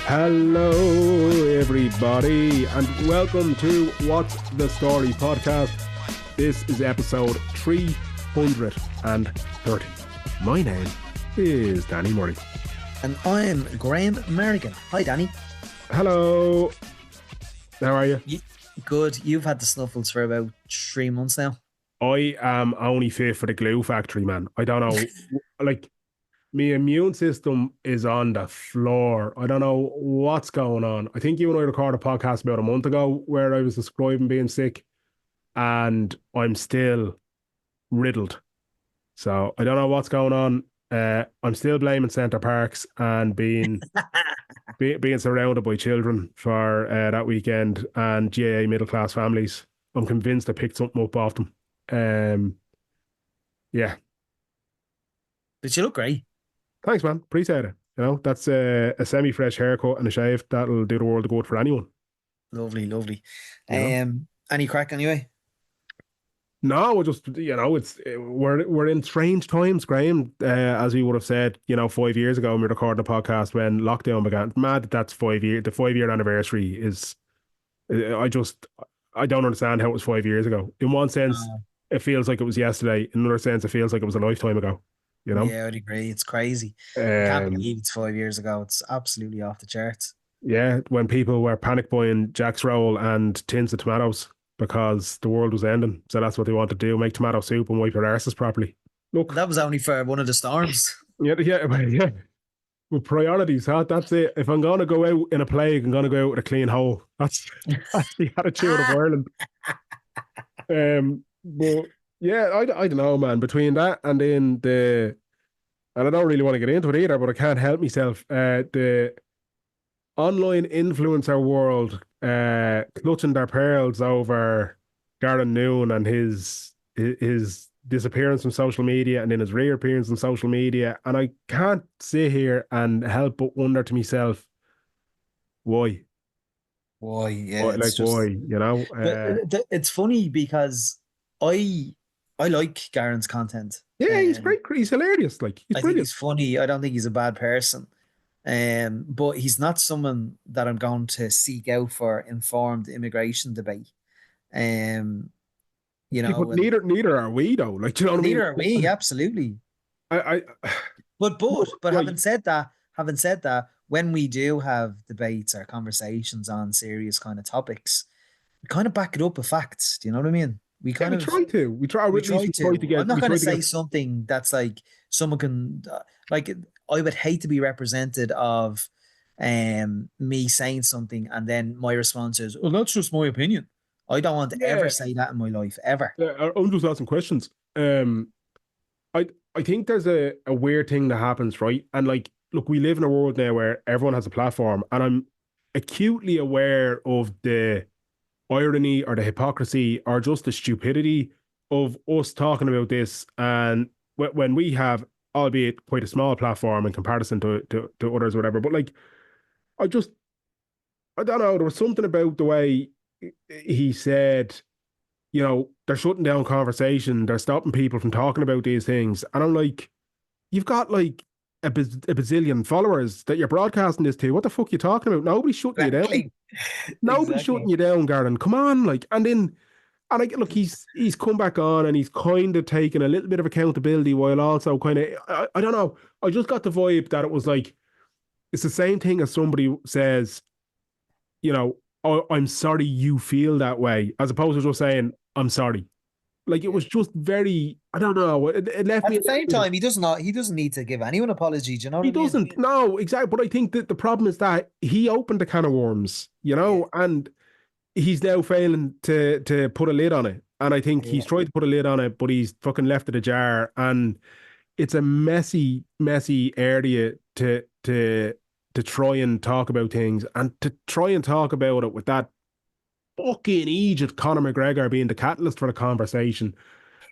Hello, everybody, and welcome to What's the Story podcast. This is episode 330. My name is Danny Murray. And I'm Graham Merrigan. Hi, Danny. Hello. How are you? Good. You've had the snuffles for about 3 months now. I am only fit for the glue factory, man. I don't know. Like, my immune system is on the floor. I don't know what's going on. I think you and I recorded a podcast about a month ago where I was describing being sick, and I'm still riddled. So I don't know what's going on. I'm still blaming Centre Parks and being surrounded by children for that weekend and GAA middle class families. I'm convinced I picked something up off them. Yeah. But you look great. Thanks, man. Appreciate it. You know, that's a semi-fresh haircut and a shave. That'll do the world of good for anyone. Lovely, lovely. You Any crack anyway? No, just, we're in strange times, Graham. As we would have said, 5 years ago when we recorded a podcast when lockdown began. Mad that's 5 year. The 5 year anniversary is. I don't understand how it was 5 years ago. In one sense, it feels like it was yesterday. In another sense, it feels like it was a lifetime ago. Yeah, I'd agree. It's crazy. I can't believe it's 5 years ago. It's absolutely off the charts. Yeah, when people were panic buying Jack's roll and tins of tomatoes because the world was ending. So that's what they wanted to do, make tomato soup and wipe their arses properly. Look, that was only for one of the storms. Yeah. With priorities, huh? That's it. If I'm going to go out in a plague, I'm going to go out with a clean hole. That's the attitude of Ireland. But yeah, I don't know, man. Between that and then and I don't really want to get into it either, but I can't help myself. The online influencer world clutching their pearls over Garen Noon and his disappearance from social media and then his reappearance on social media. And I can't sit here and help but wonder to myself, why? Why? Yeah, Why, why? It's funny because I like Garen's content. Yeah, he's great. He's hilarious. Like, he's I brilliant. think he's funny. I don't think he's a bad person. But he's not someone that I'm going to seek out for informed immigration debate. Neither are we though. Like, you know what I mean? Neither are we, absolutely. But having said that, when we do have debates or conversations on serious kind of topics, we kind of back it up with facts. Do you know what I mean? We try to. I'm not going to say something that's like someone can like. I would hate to be represented of me saying something and then my response is, "Well, that's just my opinion." I don't want to ever say that in my life, ever. I'm just asking questions. I think there's a weird thing that happens, right? And like, look, we live in a world now where everyone has a platform, and I'm acutely aware of the irony or the hypocrisy or just the stupidity of us talking about this, and when we have, albeit quite a small platform in comparison to others or whatever, but like, I don't know, there was something about the way he said, they're shutting down conversation, they're stopping people from talking about these things, and I'm like, you've got like a bazillion followers that you're broadcasting this to. What the fuck are you talking about? Nobody's shutting you down. Nobody's shutting you down, Garen. Come on, like, and I look, he's come back on and he's kind of taken a little bit of accountability while also kind of, I don't know, I just got the vibe that it was like, it's the same thing as somebody says, I'm sorry you feel that way, as opposed to just saying, I'm sorry. Like, it was just very, I don't know. It left me. At the same time, he doesn't need to give anyone an apology. Do you know what I mean? He doesn't. No, exactly. But I think that the problem is that he opened a can of worms, and he's now failing to put a lid on it. And I think he's tried to put a lid on it, but he's fucking left it ajar. And it's a messy, messy area to try and talk about things, and to try and talk about it with that fucking Egypt Conor McGregor being the catalyst for the conversation.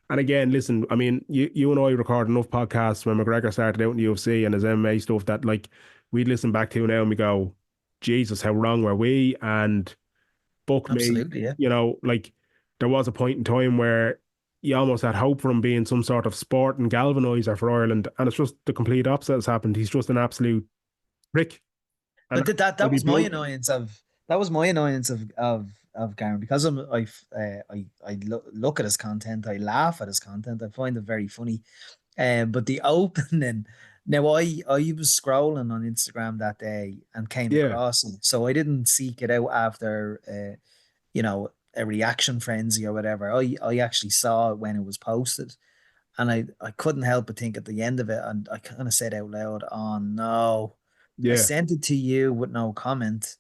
And again, listen, I mean, you and I record enough podcasts when McGregor started out in the UFC and his MMA stuff that, like, we'd listen back to now and we go, Jesus, how wrong were we? And fuck absolutely, me, like, there was a point in time where you almost had hope for him being some sort of sport and galvanizer for Ireland, and it's just the complete opposite has happened. He's just an absolute prick. and But I'll that be was my blunt. annoyance of that was my annoyance of Garen, because I look at his content, I laugh at his content, I find it very funny. But the opening, now I was scrolling on Instagram that day and came Yeah, across it, so I didn't seek it out after a reaction frenzy or whatever. I actually saw it when it was posted, and I couldn't help but think at the end of it, and I kind of said out loud, "Oh no." I yeah, sent it to you with no comment,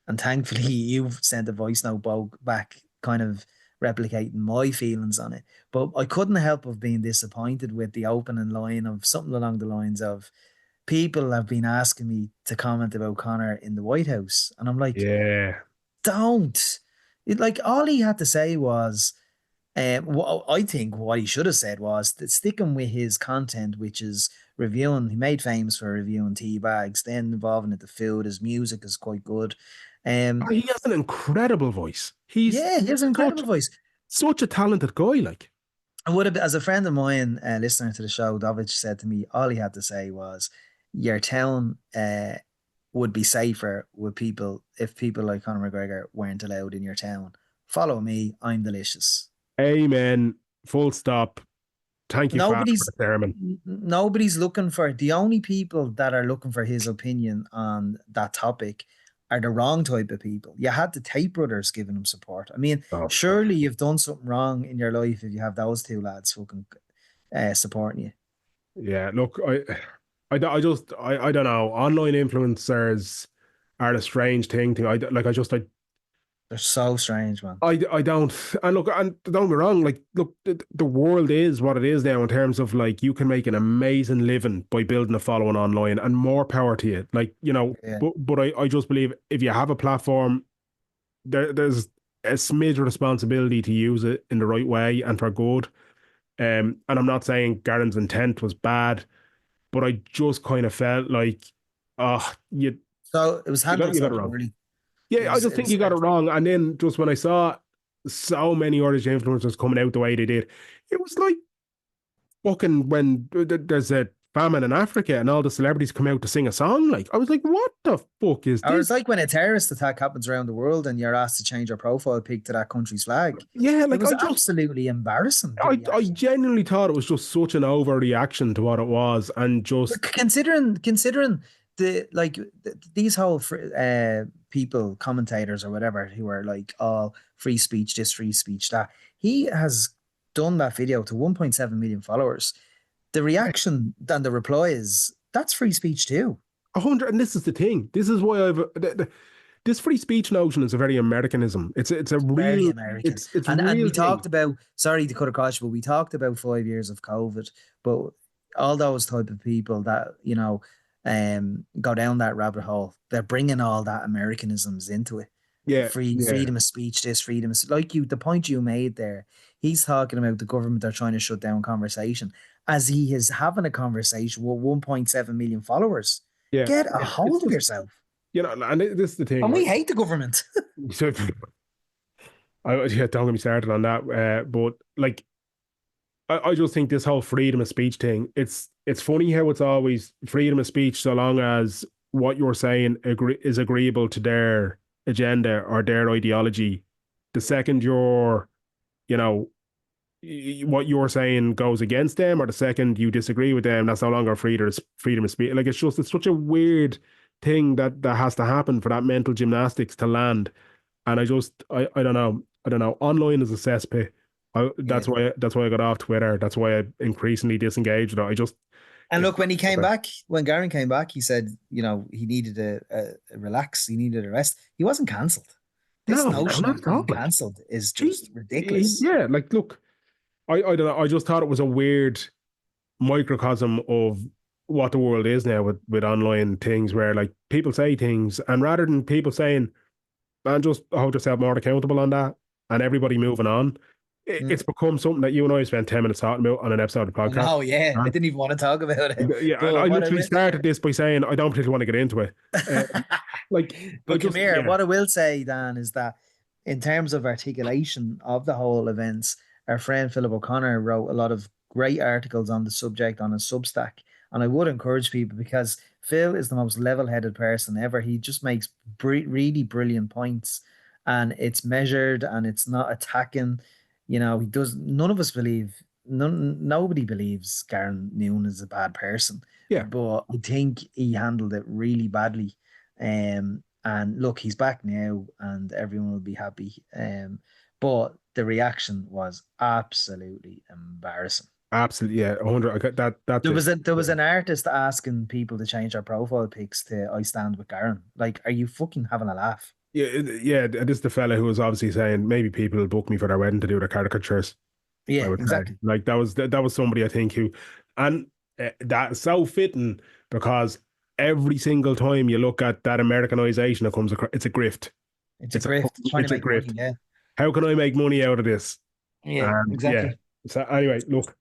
and thankfully you've sent a voice note back, kind of replicating my feelings on it. But I couldn't help of being disappointed with the opening line of something along the lines of, "People have been asking me to comment about Connor in the White House," and I'm like, yeah, "Don't!" Like, all he had to say was, what I think what he should have said was that sticking with his content, which is reviewing. He made famous for reviewing tea bags, then involving it the food. His music is quite good. Oh, he has an incredible voice. He's Yeah, he has an such incredible voice. such a talented guy. Like, I would have, as a friend of mine, listener to the show, Dovich said to me, all he had to say was, "Your town would be safer with people if people like Conor McGregor weren't allowed in your town. Follow me, I'm delicious." amen. Full stop. Thank you, Father, for Nobody's the sermon. nobody's looking for, the only people that are looking for his opinion on that topic are the wrong type of people. You had the Tate brothers giving him support. I mean, Oh, surely you've done something wrong in your life if you have those two lads fucking supporting you. yeah. Look, I don't know. Online influencers are a strange thing. They're so strange, man. I don't. And look, and don't get me wrong. Like, look, the world is what it is now in terms of like you can make an amazing living by building a following online, and more power to you. Like, Yeah. but I just believe if you have a platform, there's a smidge of responsibility to use it in the right way and for good. And I'm not saying Garen's intent was bad, but I just kind of felt like, oh, So it was you handled got so it wrong. poorly. Yeah, I just It think was you got it wrong. And then just when I saw so many Irish influencers coming out the way they did, it was like fucking when there's a famine in Africa and all the celebrities come out to sing a song. Like, I was like, what the fuck is Or it's this? like when a terrorist attack happens around the world and you're asked to change your profile pic to that country's flag. Yeah, It like was absolutely embarrassing, the I reaction. genuinely thought it was just such an overreaction to what it was, and But just considering these whole people, commentators or whatever, who are like, "Oh, free speech, this, free speech that," he has done that video to 1.7 million followers. The reaction and the reply is, "That's free speech too." 100. And this is the thing. This is why this free speech notion is a very Americanism. It's a Very real American. it's And real we thing. talked about, sorry to cut across, but we talked about 5 years of COVID, but all those type of people that, go down that rabbit hole, they're bringing all that Americanisms into it. Yeah, yeah, Freedom of speech, this freedom of, like the point you made there, he's talking about the government are trying to shut down conversation as he is having a conversation with 1.7 million followers. yeah, Get a yeah. It's hold of just yourself. and this is the thing, And right? we hate the government. So, yeah, don't get me started on that. But like, I just think this whole freedom of speech thing, it's funny how it's always freedom of speech so long as what you're saying is agreeable to their agenda or their ideology. The second you know, what you're saying goes against them, or the second you disagree with them, that's no longer freedom of speech. Like, it's such a weird thing that has to happen for that mental gymnastics to land. And I don't know. I don't know. Online is a cesspit. Yeah. That's why I got off Twitter. That's why I increasingly disengaged. I just And it's look, when he came back, when Garen came back, he said, he needed a relax, he needed a rest. He wasn't cancelled. This no, notion not of at all. being Like, cancelled is gee, just ridiculous. yeah. Like, look, I don't know. I just thought it was a weird microcosm of what the world is now with online things, where like people say things, and rather than people saying, "Man, just hold yourself more accountable on that," and everybody moving on, Mm. it's become something that you and I spent 10 minutes talking about on an episode of the I podcast. know, yeah. I didn't even want to talk about it. Yeah, and But I what I literally will, started this by saying I don't particularly want to get into it. Like, I but come just, here. yeah, What I will say, Dan, is that in terms of articulation of the whole events, our friend Philip O'Connor wrote a lot of great articles on the subject on his Substack, And I would encourage people, because Phil is the most level-headed person ever. He just makes really brilliant points, and it's measured and it's not attacking. You know, he does. None of us believe. Nobody believes Garen Noon is a bad person, Yeah, but I think he handled it really badly. And look, he's back now, and everyone will be happy. But the reaction was absolutely embarrassing. absolutely. Yeah, 100. I got that. That's it. There was Yeah. an artist asking people to change their profile pics to "I stand with Garen." Like, are you fucking having a laugh? Yeah, yeah. This is the fella who was obviously saying maybe people will book me for their wedding to do their caricatures. I Yeah, would say exactly. like that was somebody I think who, and that's so fitting because every single time you look at that Americanization that comes across, it's a grift. It's a It's a grift. It's trying to it's a make money. grift. Yeah, How can I make money out of this? yeah, And yeah. exactly. So anyway, look,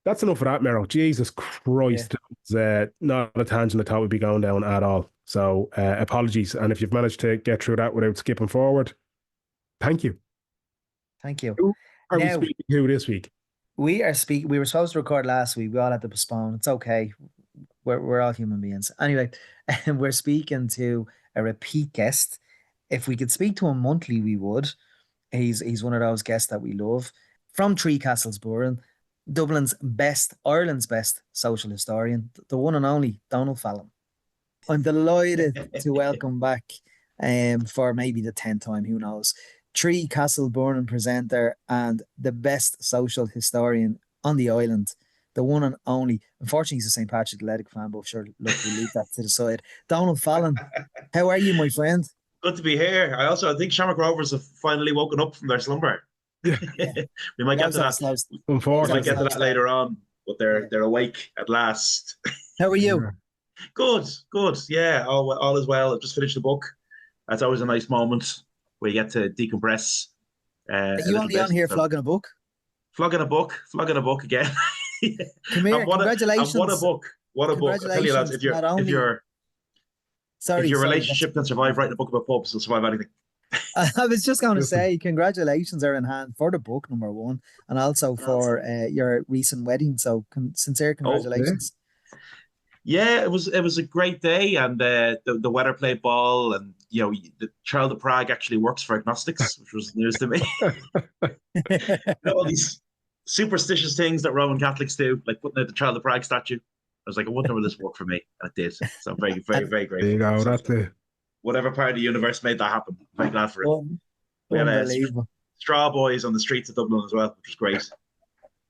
that's enough of that, Mero. Jesus Yeah. Christ, it's not a tangent I thought we'd be going down at all. So apologies, and if you've managed to get through that without skipping forward, thank you. Thank you. Who are we Now speaking to this week? we were supposed to record last week. We all had to postpone. It's okay. We're all human beings. Anyway, and we're speaking to a repeat guest. If we could speak to him monthly, we would. He's one of those guests that we love. From Three Castles Burren, Ireland's best social historian, the one and only Donal Fallon. I'm delighted to welcome back, for maybe the 10th time, who knows, Three Castle Burren presenter and the best social historian on the island, the one and only. Unfortunately, he's a St. Patrick Athletic fan, but sure, look, we'll leave that to the side. Donal Fallon, how are you, my friend? Good to be here. I think Shamrock Rovers have finally woken up from their slumber. Yeah, Yeah, We might get blows to on a that. slow, blows We on might a unfortunately. get to slow that start. later on, but Yeah. they're awake at last. How are you? Yeah. Good, good. Yeah, all is well. I've just finished the book. That's always a nice moment where you get to decompress Are a you little only on bit. here So flogging a book? flogging a book again. Come And here, what a congratulations. book. What a book. I tell you lads, Congratulations. Not only, if sorry, your sorry, that's relationship can survive writing a book about pubs, it'll survive anything. I was just going to Listen, say congratulations are in hand for the book, number one, and also for your recent wedding. So sincere Oh, yeah, congratulations. yeah, it was a great day, and the weather played ball, and the Child of Prague actually works for agnostics, which was news to me. All these superstitious things that Roman Catholics do, like putting out the Child of Prague statue. I was like, I wonder will this work for me, and it did. So I'm very, very, And very there you grateful. go. So That's it. whatever part of the universe made that happen, I'm very glad for it. We had unbelievable. straw boys on the streets of Dublin as well, which was great.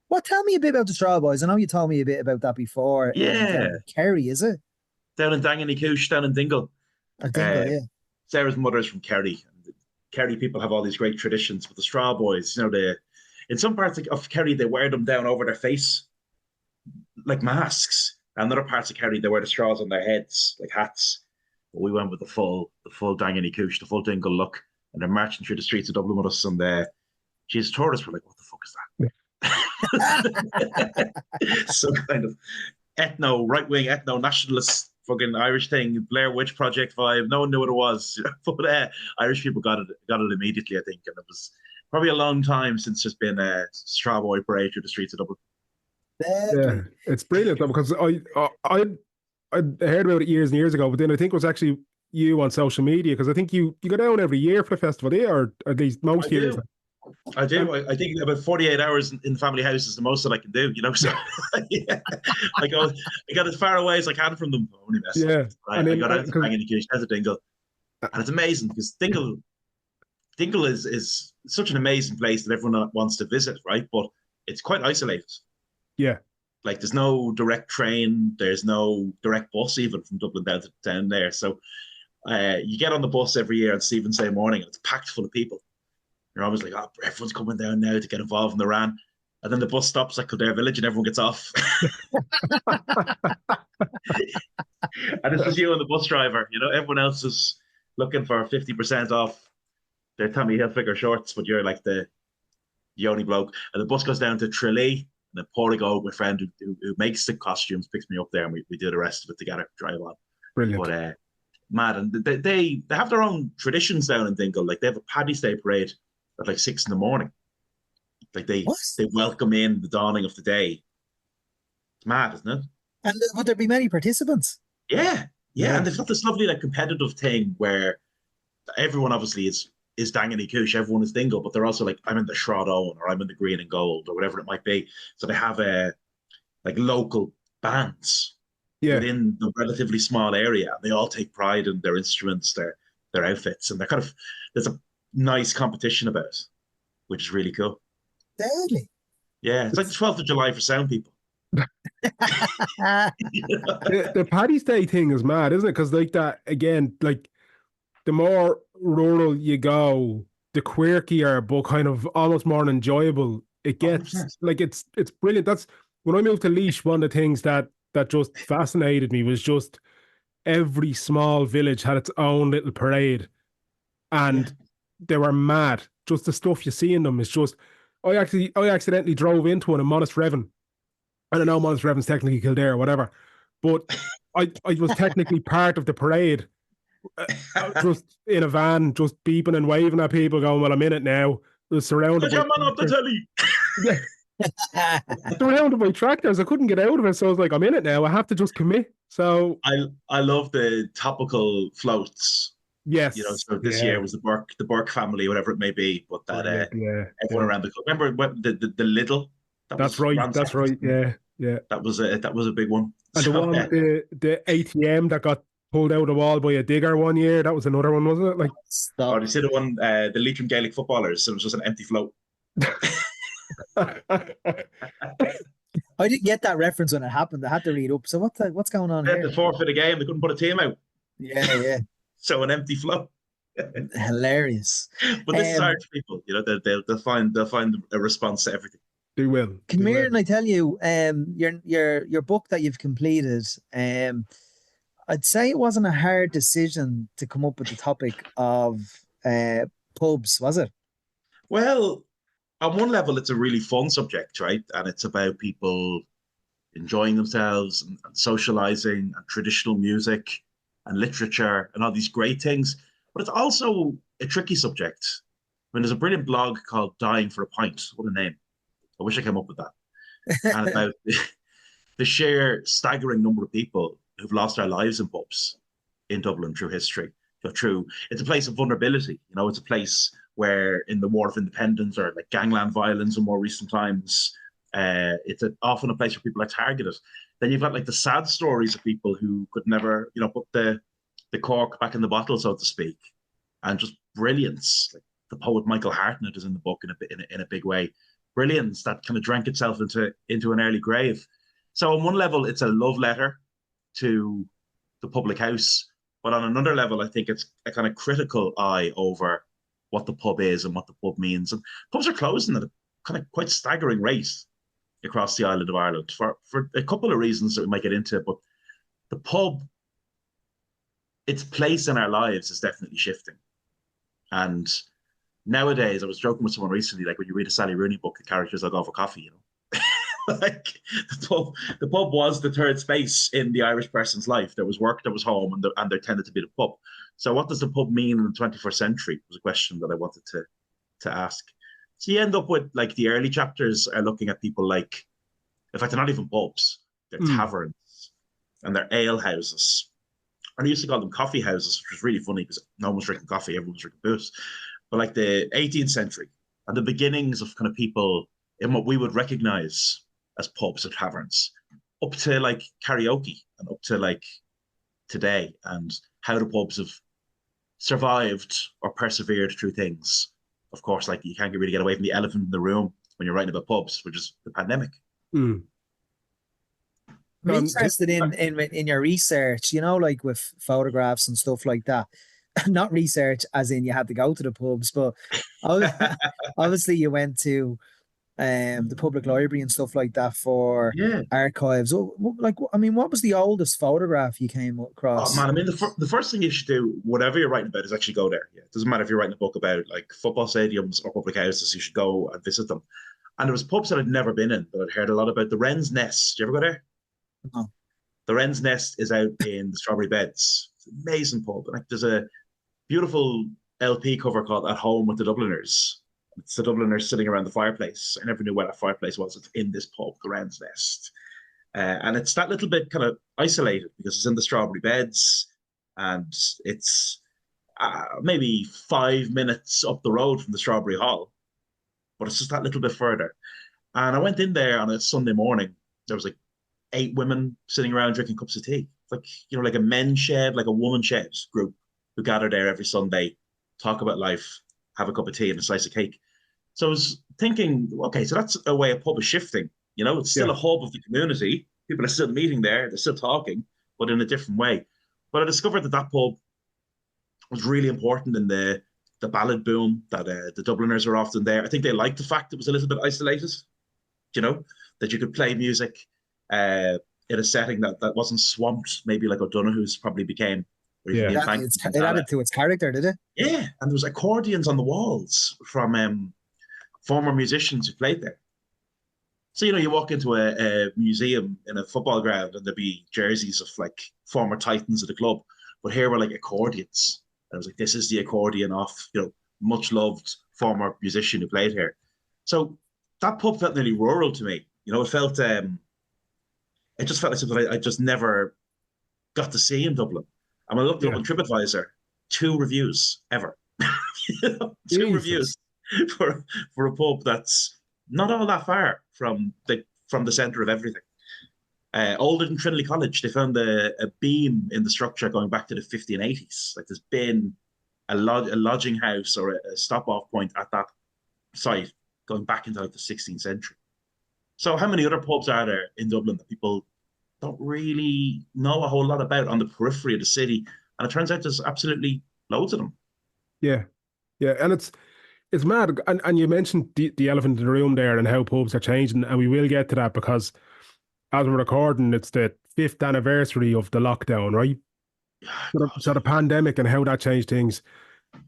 What? Tell me a bit about the Straw Boys. I know you told me a bit about that before. Down Yeah, in Kerry, is it? down in Dangannicouche, down in Dingle. Or Dingle, Uh, yeah. Sarah's mother is from Kerry. Kerry people have all these great traditions with the straw boys. In some parts of Kerry, they wear them down over their face like masks. And other parts of Kerry, they wear the straws on their heads like hats. But we went with the full Dangany Cooch, the full Dingle look, and they're marching through the streets of Dublin with us. And she's tourists were like, "What the fuck is that?" Some kind of right wing ethno nationalist fucking Irish thing, Blair Witch Project vibe. No one knew what it was, but Irish people got it immediately, I think, and it was probably a long time since there's been a straw boy parade through the streets of Dublin. Yeah, Deadly. it's brilliant though because I heard about it years and years ago, but then I think it was actually you on social media because I think you go down every year for the festival, there, or at least I most years. do. I And do. I think about 48 hours in the family house is the most that I can do, So yeah. I got as far away as I can from them. Only mess. yeah, I, and I then got out to because bang in the as a Dingle. And it's amazing because Dingle is such an amazing place that everyone wants to visit, right? But it's quite isolated. yeah, Like there's no direct train, there's no direct bus even from Dublin down to down there. So you get on the bus every year on Stephen's Day morning, and it's packed full of people. You're always like, oh, everyone's coming down now to get involved in the ran. And then the bus stops at Kildare Village and everyone gets off. And it's just you and the bus driver. Everyone else is looking for 50% off their Tommy Hilfiger shorts, but you're like the only bloke. And the bus goes down to Tralee, and then Portigo, my friend who makes the costumes, picks me up there, and we do the rest of it together, drive on. brilliant. But mad, and they have their own traditions down in Dingle. Like they have a Paddy's Day parade at like 6 in the morning. Like they What? they welcome in the dawning of the day. It's mad, isn't it? And would there be many participants? Yeah, and they've got this lovely like competitive thing where everyone obviously is Dangany Coosh, everyone is Dingle, but they're also like, I'm in the Shroud Owen or I'm in the Green and Gold or whatever it might be. So they have like local bands Yeah. within the relatively small area. They all take pride in their instruments, their outfits, and they're kind of there's a nice competition about it, which is really cool. Deadly. Yeah, it's like the 12th of July for sound people. The Paddy's Day thing is mad, isn't it? Because like that again, like the more rural you go, the quirkier but kind of almost more enjoyable it gets. 100%. Like it's brilliant. That's when I moved to Laois, one of the things that just fascinated me was just every small village had its own little parade, Yeah. and they were mad. Just the stuff you see in them is just. I accidentally drove into one in Monasterevin. I don't know, Monasterevin technically Kildare or whatever, but I was technically part of the parade. Just in a van, just beeping and waving at people, going, "Well, I'm in it now." Was surrounded Get by your man off the telly. yeah, surrounded by tractors. I couldn't get out of it, so I was like, "I'm in it now. I have to just commit." So I love the topical floats. yes, So this yeah, year was the Burke family, whatever it may be, but that brilliant, yeah, everyone yeah. around the remember what the Lidl that That's was right, ran that's right, yeah, yeah. that was a big one. And the So one with the ATM that got pulled out of the wall by a digger one year, that was another one, wasn't it? Like, or Stop. you see the one the Leitrim Gaelic footballers, so it was just an empty float. I didn't get that reference when it happened. I had to read up. So what's going on They had here? to forfeit a game, they couldn't put a team out. Yeah, yeah. So an empty float. Hilarious. But this is hard for people, they'll find a response to everything. they will. Come They here will. and I tell you, your book that you've completed, I'd say it wasn't a hard decision to come up with the topic of pubs, was it? Well, on one level, it's a really fun subject, right? And it's about people enjoying themselves and socializing and traditional music and literature and all these great things. But it's also a tricky subject. I mean, there's a brilliant blog called Dying for a Pint. What a name. I wish I came up with that. And about the sheer staggering number of people who've lost their lives in pubs in Dublin through history. It's a place of vulnerability. It's a place where in the War of Independence or like gangland violence in more recent times, it's often a place where people are targeted. Then you've got like the sad stories of people who could never, put the cork back in the bottle, so to speak, and just brilliance. Like the poet Michael Hartnett is in the book in a big way. Brilliance that kind of drank itself into an early grave. So on one level, it's a love letter to the public house, but on another level, I think it's a kind of critical eye over what the pub is and what the pub means. And pubs are closing at a kind of quite staggering rate across the island of Ireland for a couple of reasons that we might get into. But the pub, its place in our lives is definitely shifting. And nowadays, I was joking with someone recently, like when you read a Sally Rooney book, the characters will go for coffee, like the pub was the third space in the Irish person's life. There was work, there was home, and there tended to be the pub. So what does the pub mean in the 21st century was a question that I wanted to ask. So you end up with like the early chapters are looking at people like, in fact, they're not even pubs, they're taverns and they're ale houses. And I used to call them coffee houses, which was really funny because no one was drinking coffee, everyone was drinking booze. But like the 18th century and the beginnings of kind of people in what we would recognize as pubs and taverns, up to like karaoke and up to like today, and how the pubs have survived or persevered through things. Of course, like you can't really get away from the elephant in the room when you're writing about pubs, which is the pandemic. Mm. I'm interested in your research, like with photographs and stuff like that. Not research as in you had to go to the pubs, but obviously you went to the public library and stuff like that for archives. What was the oldest photograph you came Oh across? man, I mean, the first thing you should do, whatever you're writing about, is actually go there. Yeah, it doesn't matter if you're writing a book about like football stadiums or public houses. You should go and visit them. And there was pubs that I'd never been in, but I'd heard a lot about. The Wren's Nest. Do you ever go there? No. The Wren's Nest is out in the Strawberry Beds. It's an amazing pub. Like there's a beautiful LP cover called "At Home with the Dubliners." It's the Dubliners sitting around the fireplace. I never knew where that fireplace was. It's in this pub, the Wren's Nest. And it's that little bit kind of isolated because it's in the Strawberry Beds, and it's maybe 5 minutes up the road from the Strawberry Hall, but it's just that little bit further. And I went in there on a Sunday morning. There was like 8 women sitting around drinking cups of tea. Like, like a men's shed, like a woman shed group who gather there every Sunday, talk about life, have a cup of tea and a slice of cake. So I was thinking, okay, so that's a way a pub is shifting. It's still a hub of the community. People are still meeting there, they're still talking, but in a different way. But I discovered that pub was really important in the ballad boom, that the Dubliners were often there. I think they liked the fact it was a little bit isolated, that you could play music in a setting that wasn't swamped, maybe like O'Donoghue's probably became. It added to its character, did it? Yeah, and there was accordions on the walls from former musicians who played there. So, you walk into a museum in a football ground and there'd be jerseys of like former titans of the club, but here were like accordions. And I was like, this is the accordion of, much loved former musician who played here. So that pub felt nearly rural to me. It just felt like something I just never got to see in Dublin. And when I looked up on TripAdvisor, 2 reviews ever. 2 reviews for a pub that's not all that far from the centre of everything. Older than Trinity College, they found a beam in the structure going back to the 1580s. Like there's been a lodging house or a stop-off point at that site going back into like the 16th century. So how many other pubs are there in Dublin that people don't really know a whole lot about on the periphery of the city? And it turns out there's absolutely loads of them. Yeah. Yeah. And it's mad. And you mentioned the elephant in the room there and how pubs are changing. And we will get to that because as we're recording, it's the 5th anniversary of the lockdown, right? So the pandemic and how that changed things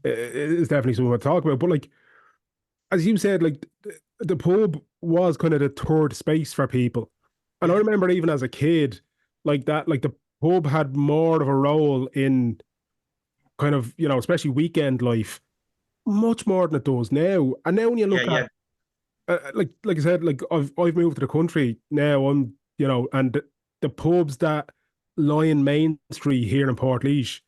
is definitely something we'll talk about. But like, as you said, like the pub was kind of the third space for people. And I remember even as a kid, like that, like the pub had more of a role in kind of, especially weekend life, much more than it does now. And now when you look at, like I said, like I've moved to the country now, and the pubs that lie in Main Street here in Portlaoise,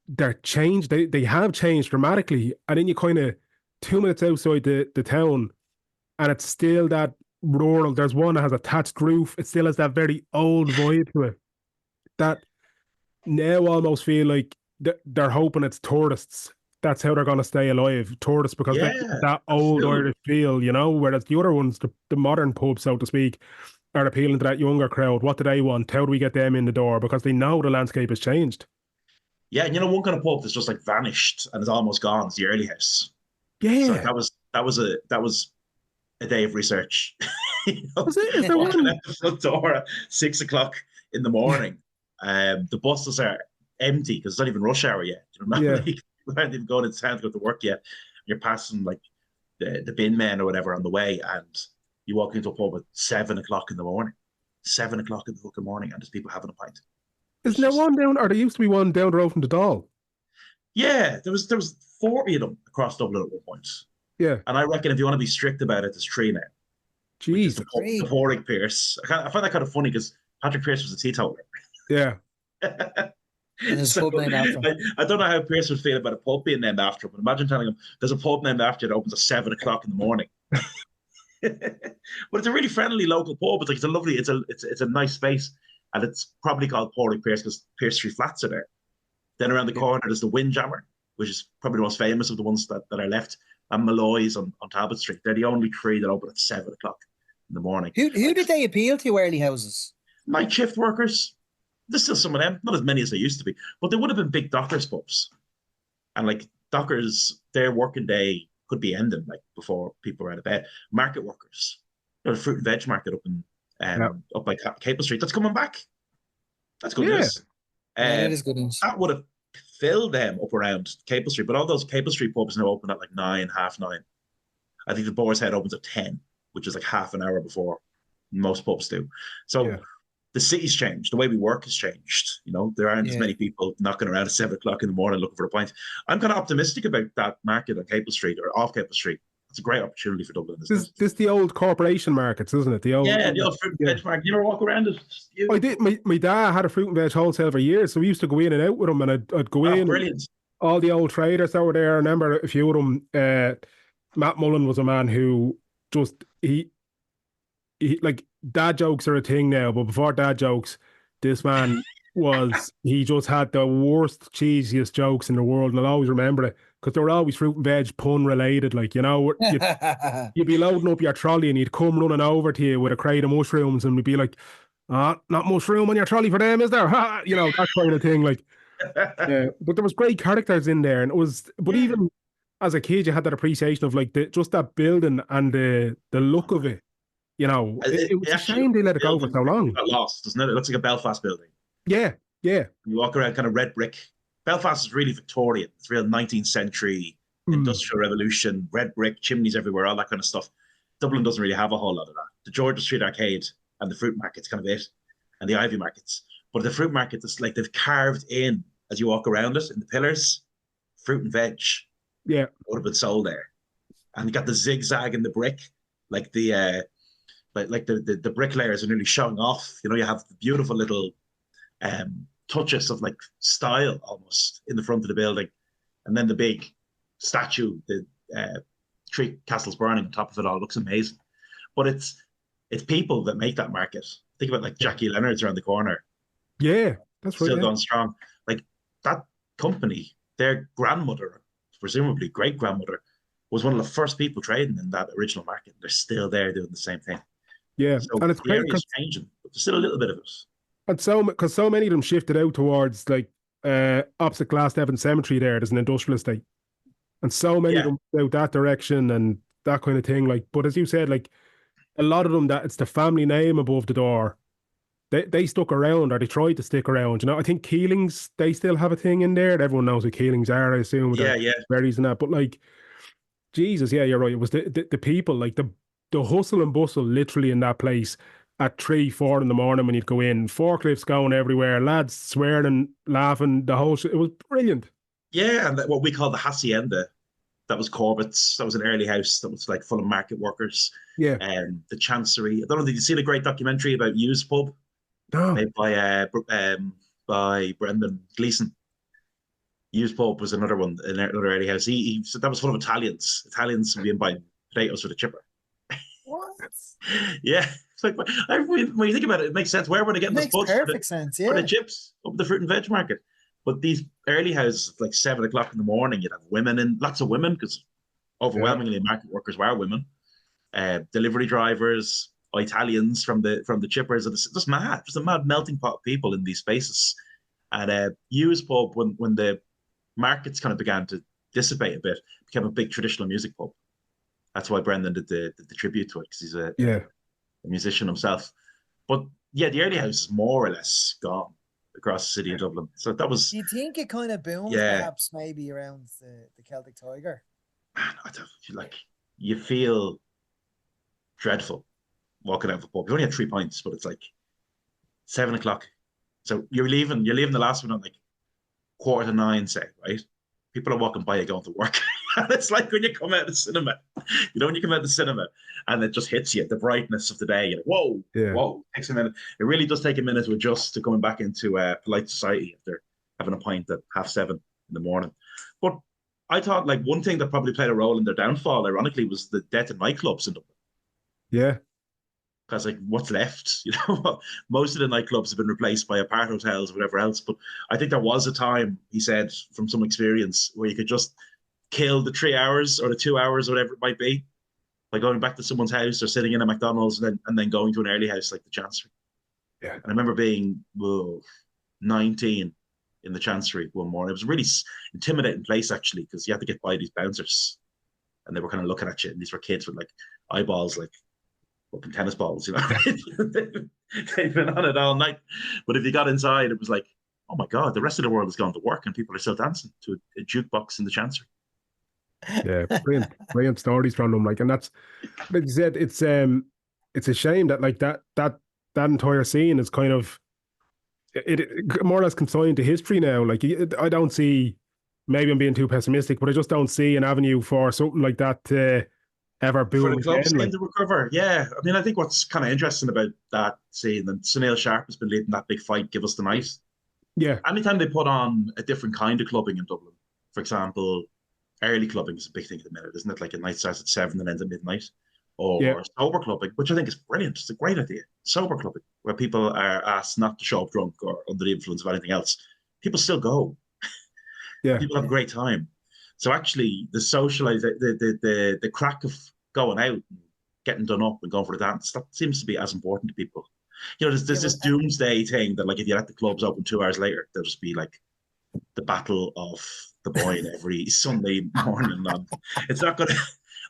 they're changed. They have changed dramatically. And then you kind of 2 minutes outside the town, and it's still that rural. There's one that has a thatched roof. It still has that very old vibe to it. That now almost feel like they're hoping it's tourists. That's how they're going to stay alive, tourists, because that old Irish feel, whereas the other ones, the modern pubs, so to speak, are appealing to that younger crowd. What do they want? How do we get them in the door? Because they know the landscape has changed. Yeah, and one kind of pub that's just like vanished and is almost gone is the Early House. Yeah, so that was a day of research. Was it? Is there walking out the front door at 6 o'clock in the morning. The buses are empty because it's not even rush hour yet. We aren't even going into town to go to work yet. You're passing like the bin men or whatever on the way, and you walk into a pub at 7 o'clock in the morning. 7 o'clock in the fucking morning, and there's people having a pint. Isn't there one down, or there used to be one down the road from the Dáil? Yeah, there was 40 of them across Dublin at one point. Yeah. And I reckon if you want to be strict about it, there's 3 now. Jeez. The Padraig Pearse. I find that kind of funny because Patrick Pearse was a teetotaler. Yeah. So, pub named after him. I don't know how Pearse would feel about a pub being named after him, but imagine telling him there's a pub named after you that opens at 7 o'clock in the morning. But it's a really friendly local pub. It's like it's a nice space, and it's probably called Padraig Pearse because Pearse Street Flats are there. Then around the corner there's the Windjammer, which is probably the most famous of the ones that are left, and Malloy's on Talbot Street. They're the only 3 that open at 7 o'clock in the morning. Who did they appeal to, early houses? Night shift workers. There's still some of them, not as many as there used to be, but there would have been big dockers pubs. And like dockers, their working day could be ending like before people were out of bed. Market workers. The fruit and veg market up by Capel Street. That's coming back. That's good news. That is good news. That would have filled them up around Capel Street, but all those Capel Street pubs now open at like 9, half 9. I think the Boar's Head opens at 10, which is like half an hour before most pubs do. So the city's changed. The way we work has changed. There aren't as many people knocking around at 7 o'clock in the morning looking for a pint. I'm kind of optimistic about that market on Capel Street or off Capel Street That's a great opportunity for Dublin, isn't it? This the old corporation markets, isn't it? The old fruit and veg market. You ever walk around it? I did. My dad had a fruit and veg wholesale for years, so we used to go in and out with him, and I'd go in. Brilliant. All the old traders that were there. I remember a few of them. Matt Mullen was a man who just he like, dad jokes are a thing now, but before dad jokes, this man he just had the worst, cheesiest jokes in the world, and I'll always remember it because they were always fruit and veg pun related. Like, you know, you'd be loading up your trolley and he'd come running over to you with a crate of mushrooms, and we'd be like, not mushroom on your trolley for them, is there? You know, that kind of thing. Like, but there was great characters in there, and it was. But even as a kid, you had that appreciation of like just that building and the look of it. You know, it was a shame they let it go for so long. Got lost, doesn't it? It looks like a Belfast building. Yeah. You walk around kind of red brick. Belfast is really Victorian. It's real 19th century industrial revolution, red brick, chimneys everywhere, all that kind of stuff. Dublin doesn't really have a whole lot of that. The Georgia Street Arcade and the fruit market's kind of it, and the Ivy markets. But the fruit market is like they've carved in as you walk around it in the pillars, fruit and veg. Yeah, would have been sold there, and you got the zigzag in the brick, like the the bricklayers are nearly showing off. You know, you have the beautiful little touches of like style almost in the front of the building, and then the big statue, the three castles burning on top of it all. It looks amazing, but it's people that make that market. Think about like Jackie Leonard's around the corner. Yeah, that's right. Still going strong. Like that company, their grandmother, presumably great grandmother, was one of the first people trading in that original market. They're still there doing the same thing. Yeah, so and it's great because changing, but there's still a little bit of it. And because so many of them shifted out towards like opposite Glasnevin Cemetery. There's an industrial estate, and so many of them out that direction and that kind of thing. Like, but as you said, like a lot of them, that it's the family name above the door. They stuck around, or they tried to stick around. You know, I think Keelings, they still have a thing in there. Everyone knows what Keelings are, I assume. With berries and that. But like, Jesus, yeah, you're right. It was the people, like the hustle and bustle, literally in that place. At 3-4 in the morning when you'd go in, forklifts going everywhere, lads swearing and laughing, the whole shit. It was brilliant. Yeah, and what we call the hacienda, that was Corbett's. That was an early house that was like full of market workers. Yeah. And the Chancery. I don't know, did you see the great documentary about Hughes Pub? No. Made by Brendan Gleeson. Hughes Pub was another one, another early house. He said that was full of Italians. Italians would be in buying potatoes for the chipper. What? Yeah. It's like, when you think about it, it makes sense. Where were they getting the spuds for the chips up the fruit and veg market? But these early houses, like 7 o'clock in the morning, you'd have women in, lots of women, because overwhelmingly market workers were women. Delivery drivers, Italians from the chippers. It's just mad. Just a mad melting pot of people in these spaces. And Hughes Pub, when the markets kind of began to dissipate a bit, became a big traditional music pub. That's why Brendan did the tribute to it, because he's a musician himself. But yeah, the early house is more or less gone across the city of Dublin. So that was. Do you think it kind of boomed perhaps maybe around the Celtic Tiger? Man, I don't feel like you feel dreadful walking out of a pub. You only had 3 pints, but it's like 7 o'clock. So you're leaving the last one at like 9:15, say, right? People are walking by you going to work. And it's like when you come out of the cinema, when you come out of the cinema and it just hits you, the brightness of the day, you're like, whoa, takes a minute. It really does take a minute to adjust to coming back into polite society after having a pint at 7:30 in the morning. But I thought like one thing that probably played a role in their downfall, ironically, was the death of nightclubs in Dublin. Yeah. Because like what's left, most of the nightclubs have been replaced by apart hotels or whatever else. But I think there was a time, he said, from some experience, where you could just kill the 3 hours or the 2 hours or whatever it might be by going back to someone's house or sitting in a McDonald's and then going to an early house like the Chancery. Yeah. And I remember being 19 in the Chancery one morning. It was a really intimidating place, actually, because you had to get by these bouncers and they were kind of looking at you. And these were kids with like eyeballs like fucking tennis balls, They've been on it all night. But if you got inside, it was like, oh my God, the rest of the world has gone to work and people are still dancing to a jukebox in the Chancery. Yeah, brilliant stories from them. Like, and that's, like you said, it's a shame that like that entire scene is kind of it more or less consigned to history now. Like, I don't see, maybe I'm being too pessimistic, but I just don't see an avenue for something like that to ever for the boom club again. scene Like, to recover. Yeah, I mean, I think what's kind of interesting about that scene, and Sunil Sharp has been leading that big fight, Give Us the Night. yeah, Anytime they put on a different kind of clubbing in Dublin, for example, early clubbing is a big thing at the minute, isn't it? Like a night starts at 7 and ends at midnight. yeah, Or sober clubbing, which I think is brilliant. It's a great idea. Sober clubbing, where people are asked not to show up drunk or under the influence of anything else. People still go, and yeah, people have a great time. So actually, the socialize, the crack of going out, and getting done up, and going for the dance, that seems to be as important to people. You know, there's Yeah, this doomsday thing that, like, if you let the clubs open 2 hours later, there'll just be like the battle of the Boyne every Sunday morning. And it's not gonna.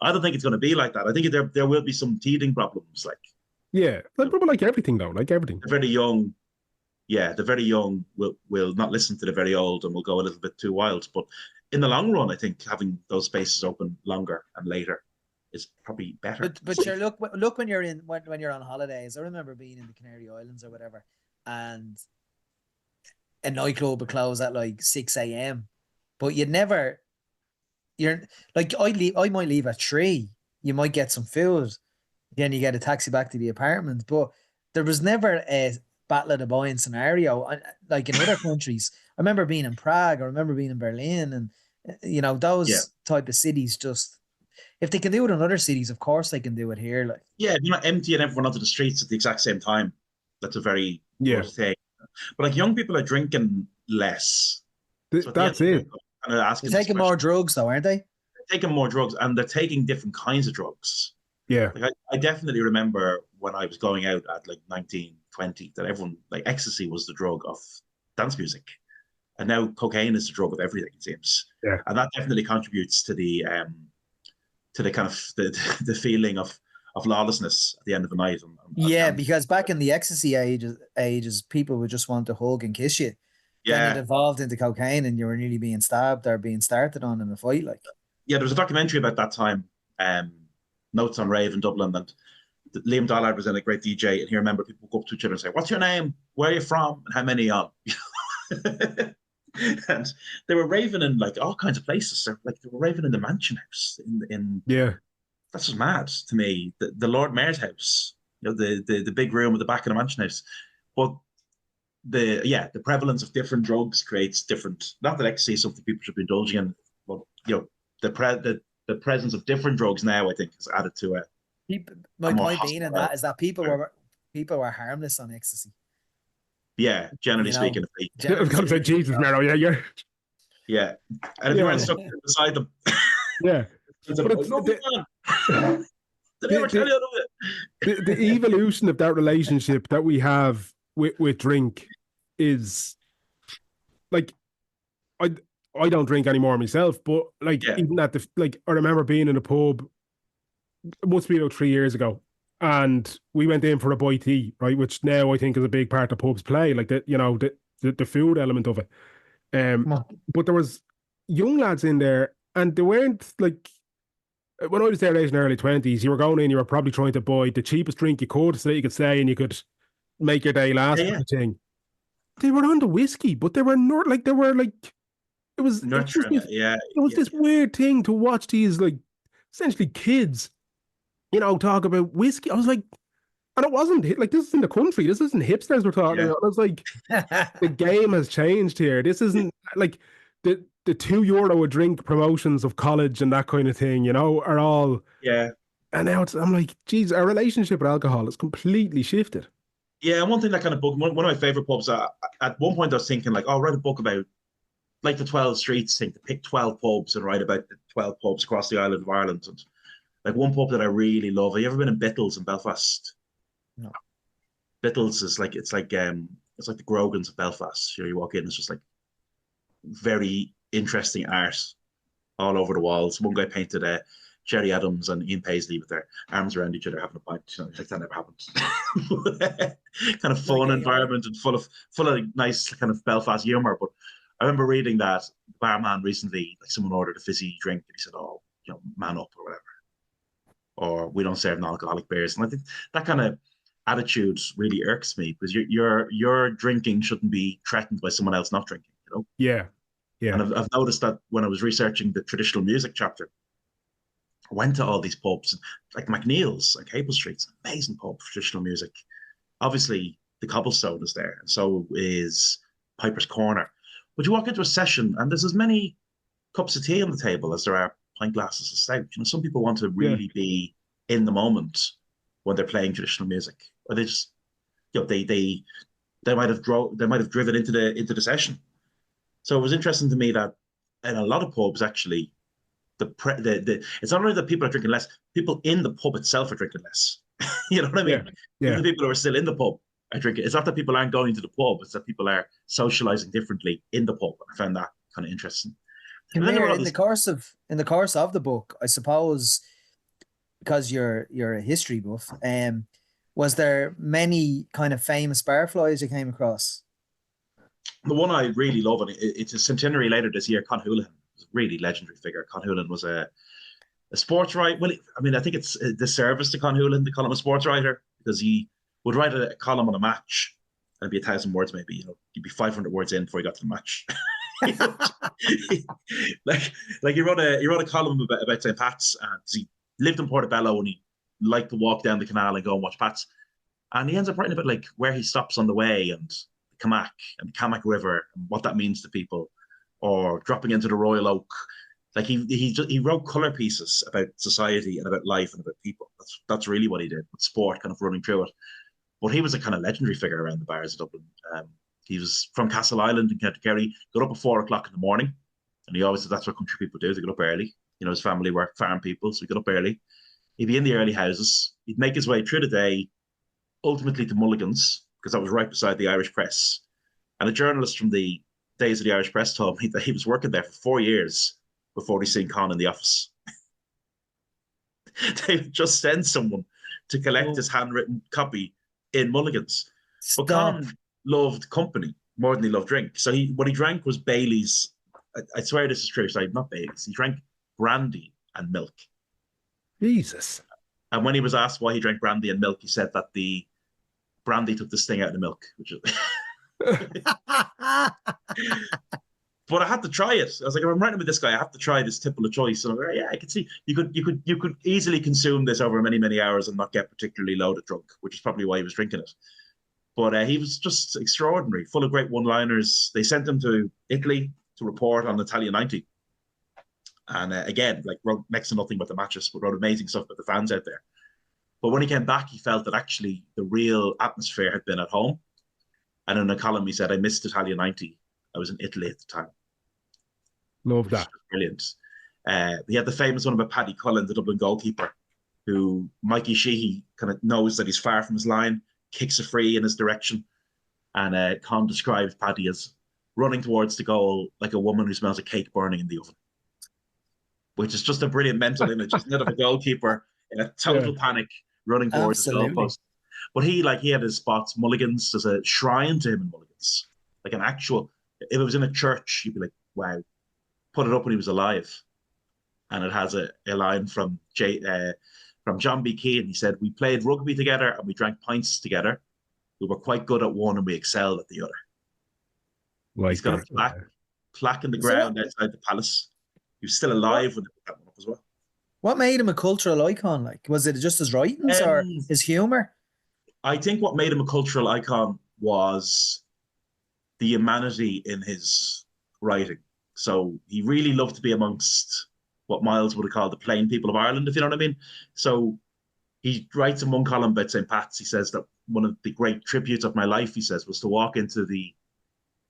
I don't think it's gonna be like that. I think there will be some teething problems, like yeah. Like, but like everything though, like everything. the very young. Yeah, the very young will not listen to the very old and will go a little bit too wild. But in the long run, I think having those spaces open longer and later is probably better. But sure, look when you're when you're on holidays. I remember being in the Canary Islands or whatever, and a nightclub would close at like 6 a.m. But you're like I might leave at 3. You might get some food, then you get a taxi back to the apartment. But there was never a battle of the Boyne scenario like in other countries. I remember being in Prague. I remember being in Berlin, and Yeah, those type of cities. Just if they can do it in other cities, of course they can do it here. Like, yeah. You're not emptying everyone onto the streets at the exact same time. That's a very Yeah, good thing. But like young people are drinking less. So at the end that's of the day, it. I'm kind of they're asking this taking question: more drugs, though, aren't they? they're taking more drugs, and they're taking different kinds of drugs. Yeah, Like I definitely remember when I was going out at like 19, 20, that everyone, like, ecstasy was the drug of dance music. And now cocaine is the drug of everything, it seems. yeah, And that definitely contributes to the kind of the feeling of lawlessness at the end of the night and Yeah, gambling. because back in the ecstasy ages, people would just want to hug and kiss you. Then it Yeah. evolved into cocaine, and you were nearly being stabbed or being started on in a fight. Like, Yeah, there was a documentary about that time, um, Notes on Rave in Dublin, and Liam Dollard was in, a great DJ, and he remembered people go up to each other and say, "What's your name? Where are you from? And how many are on?" And they were raving in like all kinds of places. They were raving in the Mansion House. In yeah, That's just mad to me. The Lord Mayor's house, the big room at the back of the Mansion House. But the prevalence of different drugs creates different. Not that ecstasy is something people should be indulging in, but the presence of different drugs now, I think, has added to people, a my more point being in hostile. that is that people were harmless on ecstasy. Yeah, generally You speaking, know, I was generally gonna say speaking. Jesus, Mero. Yeah, yeah, yeah. And if you weren't yeah, stuck beside them, yeah. I But it's love you, man. Did I the ever tell the you I love the you? evolution of that relationship that we have with drink is like I I don't drink anymore myself, but like Yeah, even at the like I remember being in a pub, it must be about 3 years ago, and we went in for a boy tea, right, which now I think is a big part of pubs play, like the food element of it. Um, Come on. but there was young lads in there, and they weren't like when I was there, age in early 20s, you were going in, you were probably trying to buy the cheapest drink you could so that you could stay and you could make your day yeah, last kind yeah. of thing. They were on the whiskey, but they were not like they were like it was just Nurturing this it. Yeah, it was yeah, this weird thing to watch these like essentially kids, talk about whiskey. I was like, and it wasn't like this is in the country. This isn't hipsters we're talking yeah, about. I was like, the game has changed here. This isn't like the €2 a drink promotions of college and that kind of thing, are all. yeah. And now I'm like, geez, our relationship with alcohol has completely shifted. Yeah, and one thing that kind of booked one of my favorite pubs. At one point, I was thinking like, "Oh, write a book about like the 12 streets thing, to pick 12 pubs and write about the 12 pubs across the island of Ireland." And like one pub that I really love. Have you ever been in Bittles in Belfast? No. Bittles is like it's like the Grogans of Belfast. You walk in, it's just like very interesting art all over the walls. One guy painted Jerry Adams and Ian Paisley with their arms around each other having a pint. Like that never happened. Kind of Like fun environment and full of nice kind of Belfast humor. But I remember reading that the barman recently, like someone ordered a fizzy drink and he said, "Oh, man up," or whatever, or "We don't serve non-alcoholic beers." And I think that kind of attitude really irks me, because your drinking shouldn't be threatened by someone else not drinking. Yeah, And yeah, I've noticed that when I was researching the traditional music chapter went to all these pubs, like McNeil's and Capel Street's an amazing pub for traditional music. Obviously, the Cobblestone is there, and so is Piper's Corner. But you walk into a session, and there's as many cups of tea on the table as there are pint glasses of stout. You know, some people want to Yeah. really be in the moment when they're playing traditional music, or they just, you know, they might have driven into the session. So it was interesting to me that in a lot of pubs, actually, it's not only that people are drinking less, people in the pub itself are drinking less. You know what I mean? Yeah. Even the people who are still in the pub are drinking. It's not that people aren't going to the pub, it's that people are socializing differently in the pub. I found that kind of interesting. Come here, in the course of the book, I suppose, because you're a history buff, was there many kind of famous barflies you came across? The one I really love, and it's a centenary later this year, Con Houlihan, was a really legendary figure. Con Houlihan was a sports writer. Well, I mean, I think it's a disservice to Con Houlihan to call him a sports writer, because he would write a column on a match, and it'd be 1,000 words maybe. You know, he'd be 500 words in before he got to the match. like he wrote a column about St. Pat's, and he lived in Portobello and he liked to walk down the canal and go and watch Pat's. And he ends up writing about like where he stops on the way, and the Camac River and what that means to people, or dropping into the Royal Oak. Like he wrote color pieces about society and about life and about people. That's really what he did, with sport kind of running through it. But he was a kind of legendary figure around the bars of Dublin. He was from Castle Island in County Kerry, got up at 4 o'clock in the morning. And he always said that's what country people do. They get up early. You know, his family were farm people, so he got up early. He'd be in the early houses. He'd make his way through the day, ultimately to Mulligan's, because that was right beside the Irish Press. And a journalist from the days of the Irish Press told me that he was working there for 4 years before he seen Con in the office. They would just send someone to collect his handwritten copy in Mulligan's. But Con loved company more than he loved drink. So what he drank was Bailey's. I swear this is true. Sorry, not Bailey's. He drank brandy and milk. Jesus. And when he was asked why he drank brandy and milk, he said that the brandy took the sting out of the milk. Which is but I had to try it. I was like, if I'm writing with this guy, I have to try this tipple of choice. And I'm like, yeah, I could see you could easily consume this over many, many hours and not get particularly loaded drunk, which is probably why he was drinking it. But he was just extraordinary, full of great one-liners. They sent him to Italy to report on Italia 90. And again, like, wrote next to nothing but the matches, but wrote amazing stuff about the fans out there. But when he came back, he felt that actually the real atmosphere had been at home. And in a column, he said, I missed Italia 90. I was in Italy at the time. Love that. Brilliant. He had the famous one about Paddy Cullen, the Dublin goalkeeper, who Mikey Sheehy kind of knows that he's far from his line, kicks a free in his direction. And Con describes Paddy as running towards the goal like a woman who smells a cake burning in the oven, which is just a brilliant mental image, isn't it, of a goalkeeper in a total panic running towards the goalpost. But he had his spots. Mulligan's, there's a shrine to him in Mulligan's, like an actual. If it was in a church, you'd be like, wow. Put it up when he was alive, and it has a line from John B. Keane. He said, "We played rugby together and we drank pints together. We were quite good at one and we excelled at the other." Like, he's got a plaque in the ground outside the palace. He was still alive when they put that one up as well. What made him a cultural icon? Like, was it just his writings or his humor? I think what made him a cultural icon was the humanity in his writing. So he really loved to be amongst what Miles would have called the plain people of Ireland, if you know what I mean. So he writes in one column about St. Pat's. He says that one of the great tributes of my life, he says, was to walk into the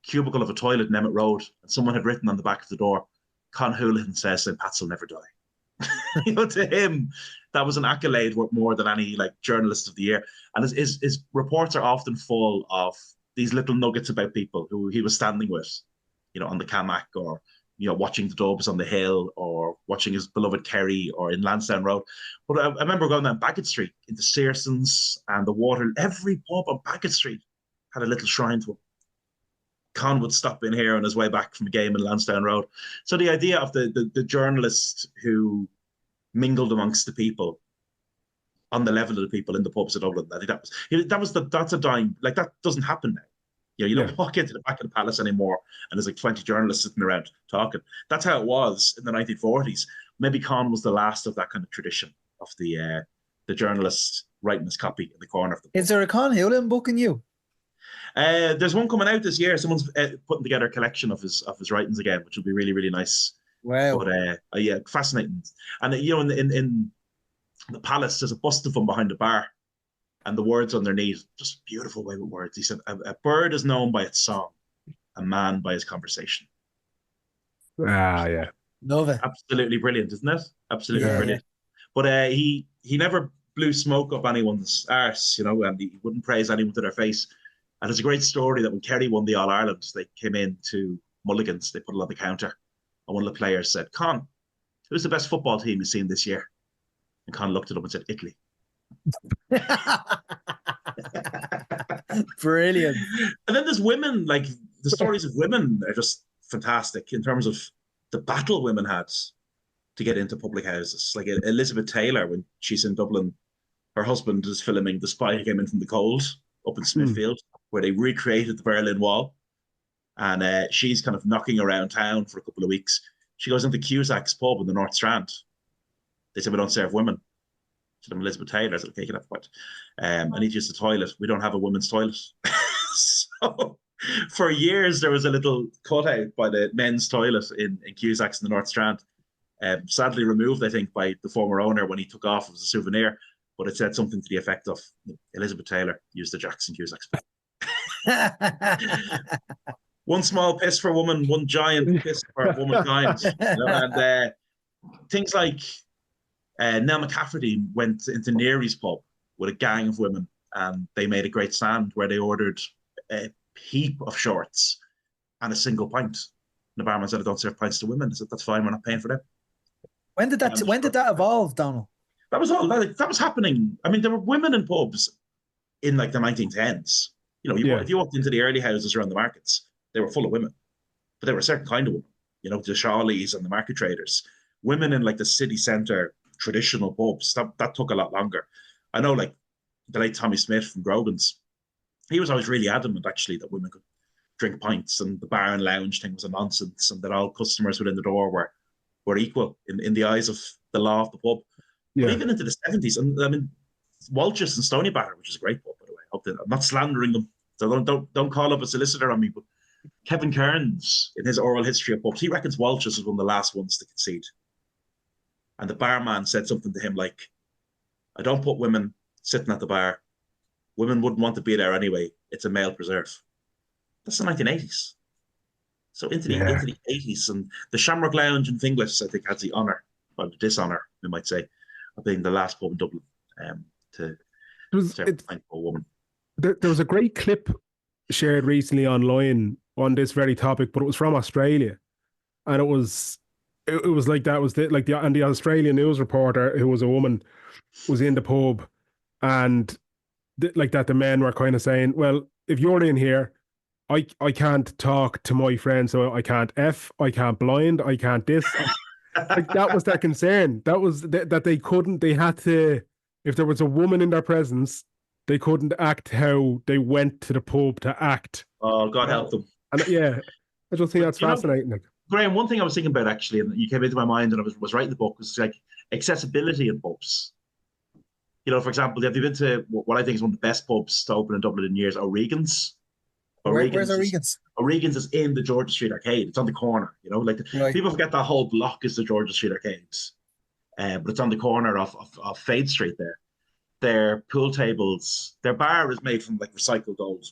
cubicle of a toilet in Emmett Road, and someone had written on the back of the door, Con Houlihan says St. Pat's will never die. You know, to him, that was an accolade worth more than any like journalist of the year. And his reports are often full of these little nuggets about people who he was standing with, you know, on the Camac, or, you know, watching the Dubs on the hill, or watching his beloved Kerry, or in Lansdowne Road. But I remember going down Bagot Street into Searson's and the Water. Every pub on Bagot Street had a little shrine to him. Con would stop in here on his way back from a game in Lansdowne Road. So the idea of the journalist who mingled amongst the people on the level of the people in the pubs of Dublin, I think that's a dying, like, that doesn't happen now. You know, you don't walk into the back of the palace anymore and there's like 20 journalists sitting around talking. That's how it was in the 1940s. maybe Con was the last of that kind of tradition of the journalist writing his copy in the corner of the book. Is there a Con Hewlin book in you? There's one coming out this year. Someone's putting together a collection of his writings again, which will be really, really nice. Wow. But yeah, fascinating. And you know, in the palace, there's a bust of him behind the bar, and the words underneath, just beautiful way with words. He said, "A bird is known by its song, a man by his conversation." Ah, yeah. Love it. Absolutely brilliant, isn't it? Absolutely Yeah, brilliant. But he never blew smoke up anyone's arse, you know, and he wouldn't praise anyone to their face. And there's a great story that when Kerry won the All Ireland, they came in to Mulligan's, they put it on the counter, and one of the players said, "Con, who's the best football team you've seen this year?" And Con looked at him and said, "Italy." Brilliant. And then there's women, like the stories of women are just fantastic in terms of the battle women had to get into public houses. Like Elizabeth Taylor, when she's in Dublin, her husband is filming The Spy Who Came In From the Cold up in Smithfield, where they recreated the Berlin Wall. And she's kind of knocking around town for a couple of weeks. She goes into Cusack's pub in the North Strand. They said, "We don't serve women." To them, Elizabeth Taylor, I said, "Okay, you can have a point." I need to use the toilet. We don't have a women's toilet. So for years, there was a little cutout by the men's toilet in Cusack's in the North Strand. Sadly removed, I think, by the former owner when he took off as a souvenir. But it said something to the effect of, "Elizabeth Taylor used the Jackson Cusack's. One small piss for woman, one giant piss for womankind." You know? And things like Nell McCafferty went into Neary's pub with a gang of women, and they made a great stand where they ordered a heap of shorts and a single pint. And the barman said, "I don't serve pints to women." I said, "That's fine, we're not paying for them." When did that evolve, Donal? That was all. That was happening. I mean, there were women in pubs in like the 1910s. You know, if you walked into the early houses around the markets, they were full of women, but they were a certain kind of women. You know, the Shawleys and the market traders. Women in like the city centre traditional pubs, that took a lot longer. I know, like the late Tommy Smith from Grogan's, he was always really adamant actually that women could drink pints, and the bar and lounge thing was a nonsense, and that all customers within the door were equal in the eyes of the law of the pub. Yeah. But even into the 70s, and I mean, Walsh's and Stony Batter, which is a great pub, by the way. I'm not slandering them, so don't call up a solicitor on me, but Kevin Kearns, in his oral history of pubs, he reckons Walsh's was one of the last ones to concede. And the barman said something to him like, "I don't put women sitting at the bar. Women wouldn't want to be there anyway. It's a male preserve." That's the 1980s. So into the 80s, and the Shamrock Lounge in Finglas, I think, has the honour, or the dishonour, we might say, of being the last pub in Dublin to serve a pint for a woman. There was a great clip shared recently online on this very topic, but it was from Australia, and it was like that was the Australian news reporter, who was a woman, was in the pub, and the men were kind of saying, "Well, if you're in here, I can't talk to my friends, so I can't I can't blind, I can't this." Like that was their concern. That was that they couldn't. They had to, if there was a woman in their presence, they couldn't act how they went to the pub to act. Oh, God help them. And I just think that's fascinating. Graham, one thing I was thinking about actually, and you came into my mind, and I was writing the book, was like accessibility in pubs. You know, for example, have you been to what I think is one of the best pubs to open in Dublin in years, O'Regan's? Where's O'Regan's? O'Regan's is in the Georgia Street Arcade. It's on the corner, you know, like people forget that whole block is the Georgia Street Arcades. But it's on the corner of Fade Street there. Their pool tables, their bar is made from like recycled old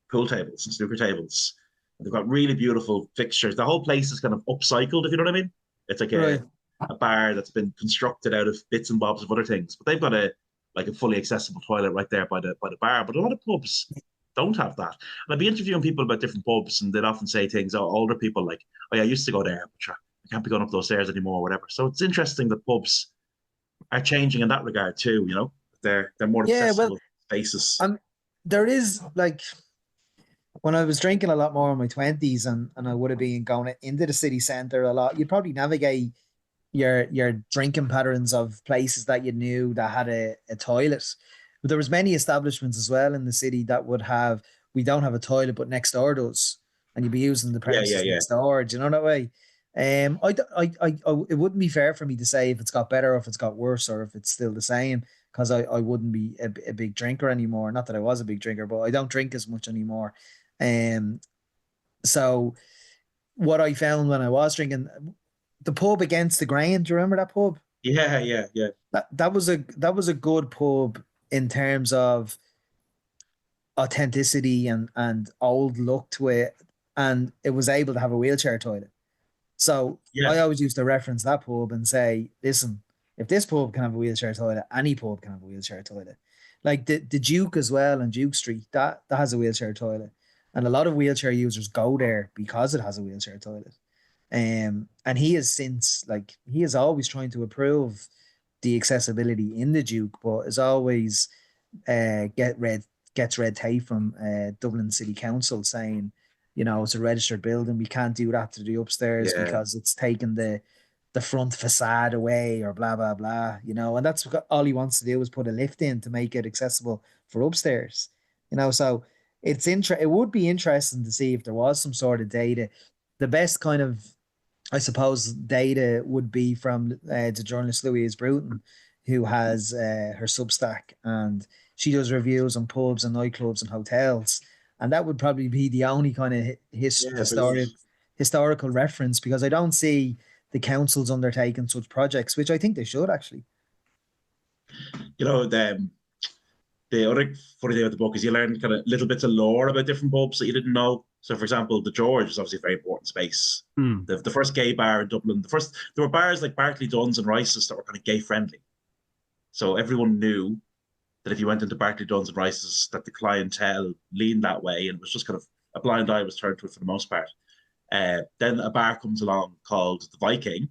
pool tables and snooker tables. And they've got really beautiful fixtures. The whole place is kind of upcycled, if you know what I mean. It's like a bar that's been constructed out of bits and bobs of other things. But they've got a fully accessible toilet right there by the bar. But a lot of pubs don't have that. And I'd be interviewing people about different pubs, and they'd often say things, older people like, "Oh yeah, I used to go there, but I can't be going up those stairs anymore," or whatever. So it's interesting that pubs are changing in that regard too, you know. They're more accessible spaces. There is, like, when I was drinking a lot more in my 20s, and I would have been going into the city centre a lot, you'd probably navigate your drinking patterns of places that you knew that had a toilet. But there was many establishments as well in the city that would have, we don't have a toilet, but next door does, and you'd be using the premises next door. Do you know that way? It wouldn't be fair for me to say if it's got better or if it's got worse or if it's still the same because I wouldn't be a big drinker anymore. Not that I was a big drinker, but I don't drink as much anymore. So what I found when I was drinking, the pub against the grain. Do you remember that pub? Yeah. That was a good pub in terms of authenticity and old look to it, and it was able to have a wheelchair toilet. So Yeah. I always used to reference that pub and say, listen, if this pub can have a wheelchair toilet, any pub can have a wheelchair toilet. Like the Duke as well on Duke Street, that has a wheelchair toilet. And a lot of wheelchair users go there because it has a wheelchair toilet. And he has since, like, he is always trying to improve the accessibility in the Duke, but is always gets red tape from Dublin City Council saying, it's a registered building. We can't do that to the upstairs Yeah. because it's taken the front facade away or blah blah blah. And that's all he wants to do is put a lift in to make it accessible for upstairs. So it would be interesting to see if there was some sort of data. The best kind of, I suppose, data would be from the journalist Louise Bruton, who has her Substack, and she does reviews on pubs and nightclubs and hotels, and that would probably be the only kind of Yeah, but historical reference, because I don't see the councils undertaking such projects, which I think they should actually. The other funny thing about the book is you learn kind of little bits of lore about different pubs that you didn't know. So, for example, the George is obviously a very important space. The first gay bar in Dublin, there were bars like Barclay Dunn's and Rice's that were kind of gay friendly. So everyone knew that if you went into Barclay Dunn's and Rice's, that the clientele leaned that way, and it was just kind of a blind eye was turned to it for the most part. Then a bar comes along called the Viking,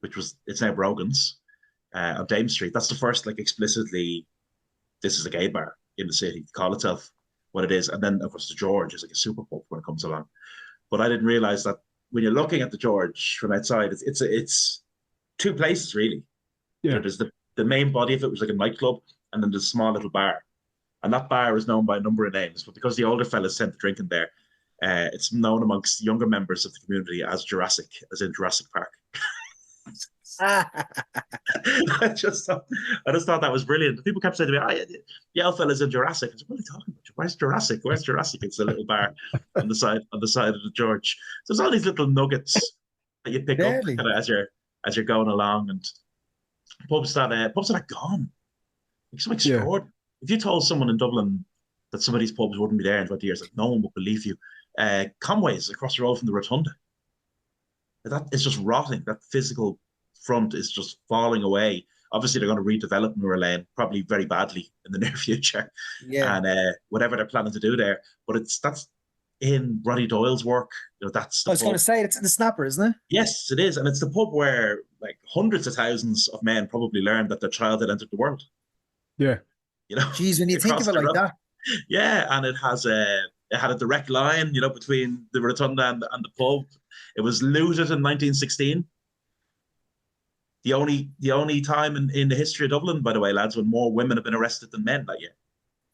it's now Brogan's on Dame Street. That's the first explicitly, this is a gay bar in the city, call itself what it is. And then, of course, the George is like a super pub when it comes along. But I didn't realize that when you're looking at the George from outside, it's two places, really. Yeah. There's the main body of it, was like a nightclub, and then there's a small little bar. And that bar is known by a number of names, but because the older fellas tend to drink in there, it's known amongst younger members of the community as Jurassic, as in Jurassic Park. I just thought that was brilliant. People kept saying to me, the old fella's in Jurassic. I said, what are you talking about? Where's Jurassic? Where's Jurassic? It's a little bar on the side of the George. So there's all these little nuggets that you pick up kind of as you're going along, and pubs that are gone. It's so extraordinary. Yeah. If you told someone in Dublin that some of these pubs wouldn't be there in 20 years, no one would believe you. Conway's across the road from the Rotunda. That is just rotting. That physical front is just falling away. Obviously, they're going to redevelop Moor Lane probably very badly in the near future. Yeah. And whatever they're planning to do there. But that's in Roddy Doyle's work. That's I was going to say, it's in the Snapper, isn't it? Yes, it is. And it's the pub where hundreds of thousands of men probably learned that their child had entered the world. Yeah. Jeez, when you think of it like that. Yeah, and it had a direct line, between the Rotunda and the pub. It was looted in 1916. The only time in the history of Dublin, by the way, lads, when more women have been arrested than men that year.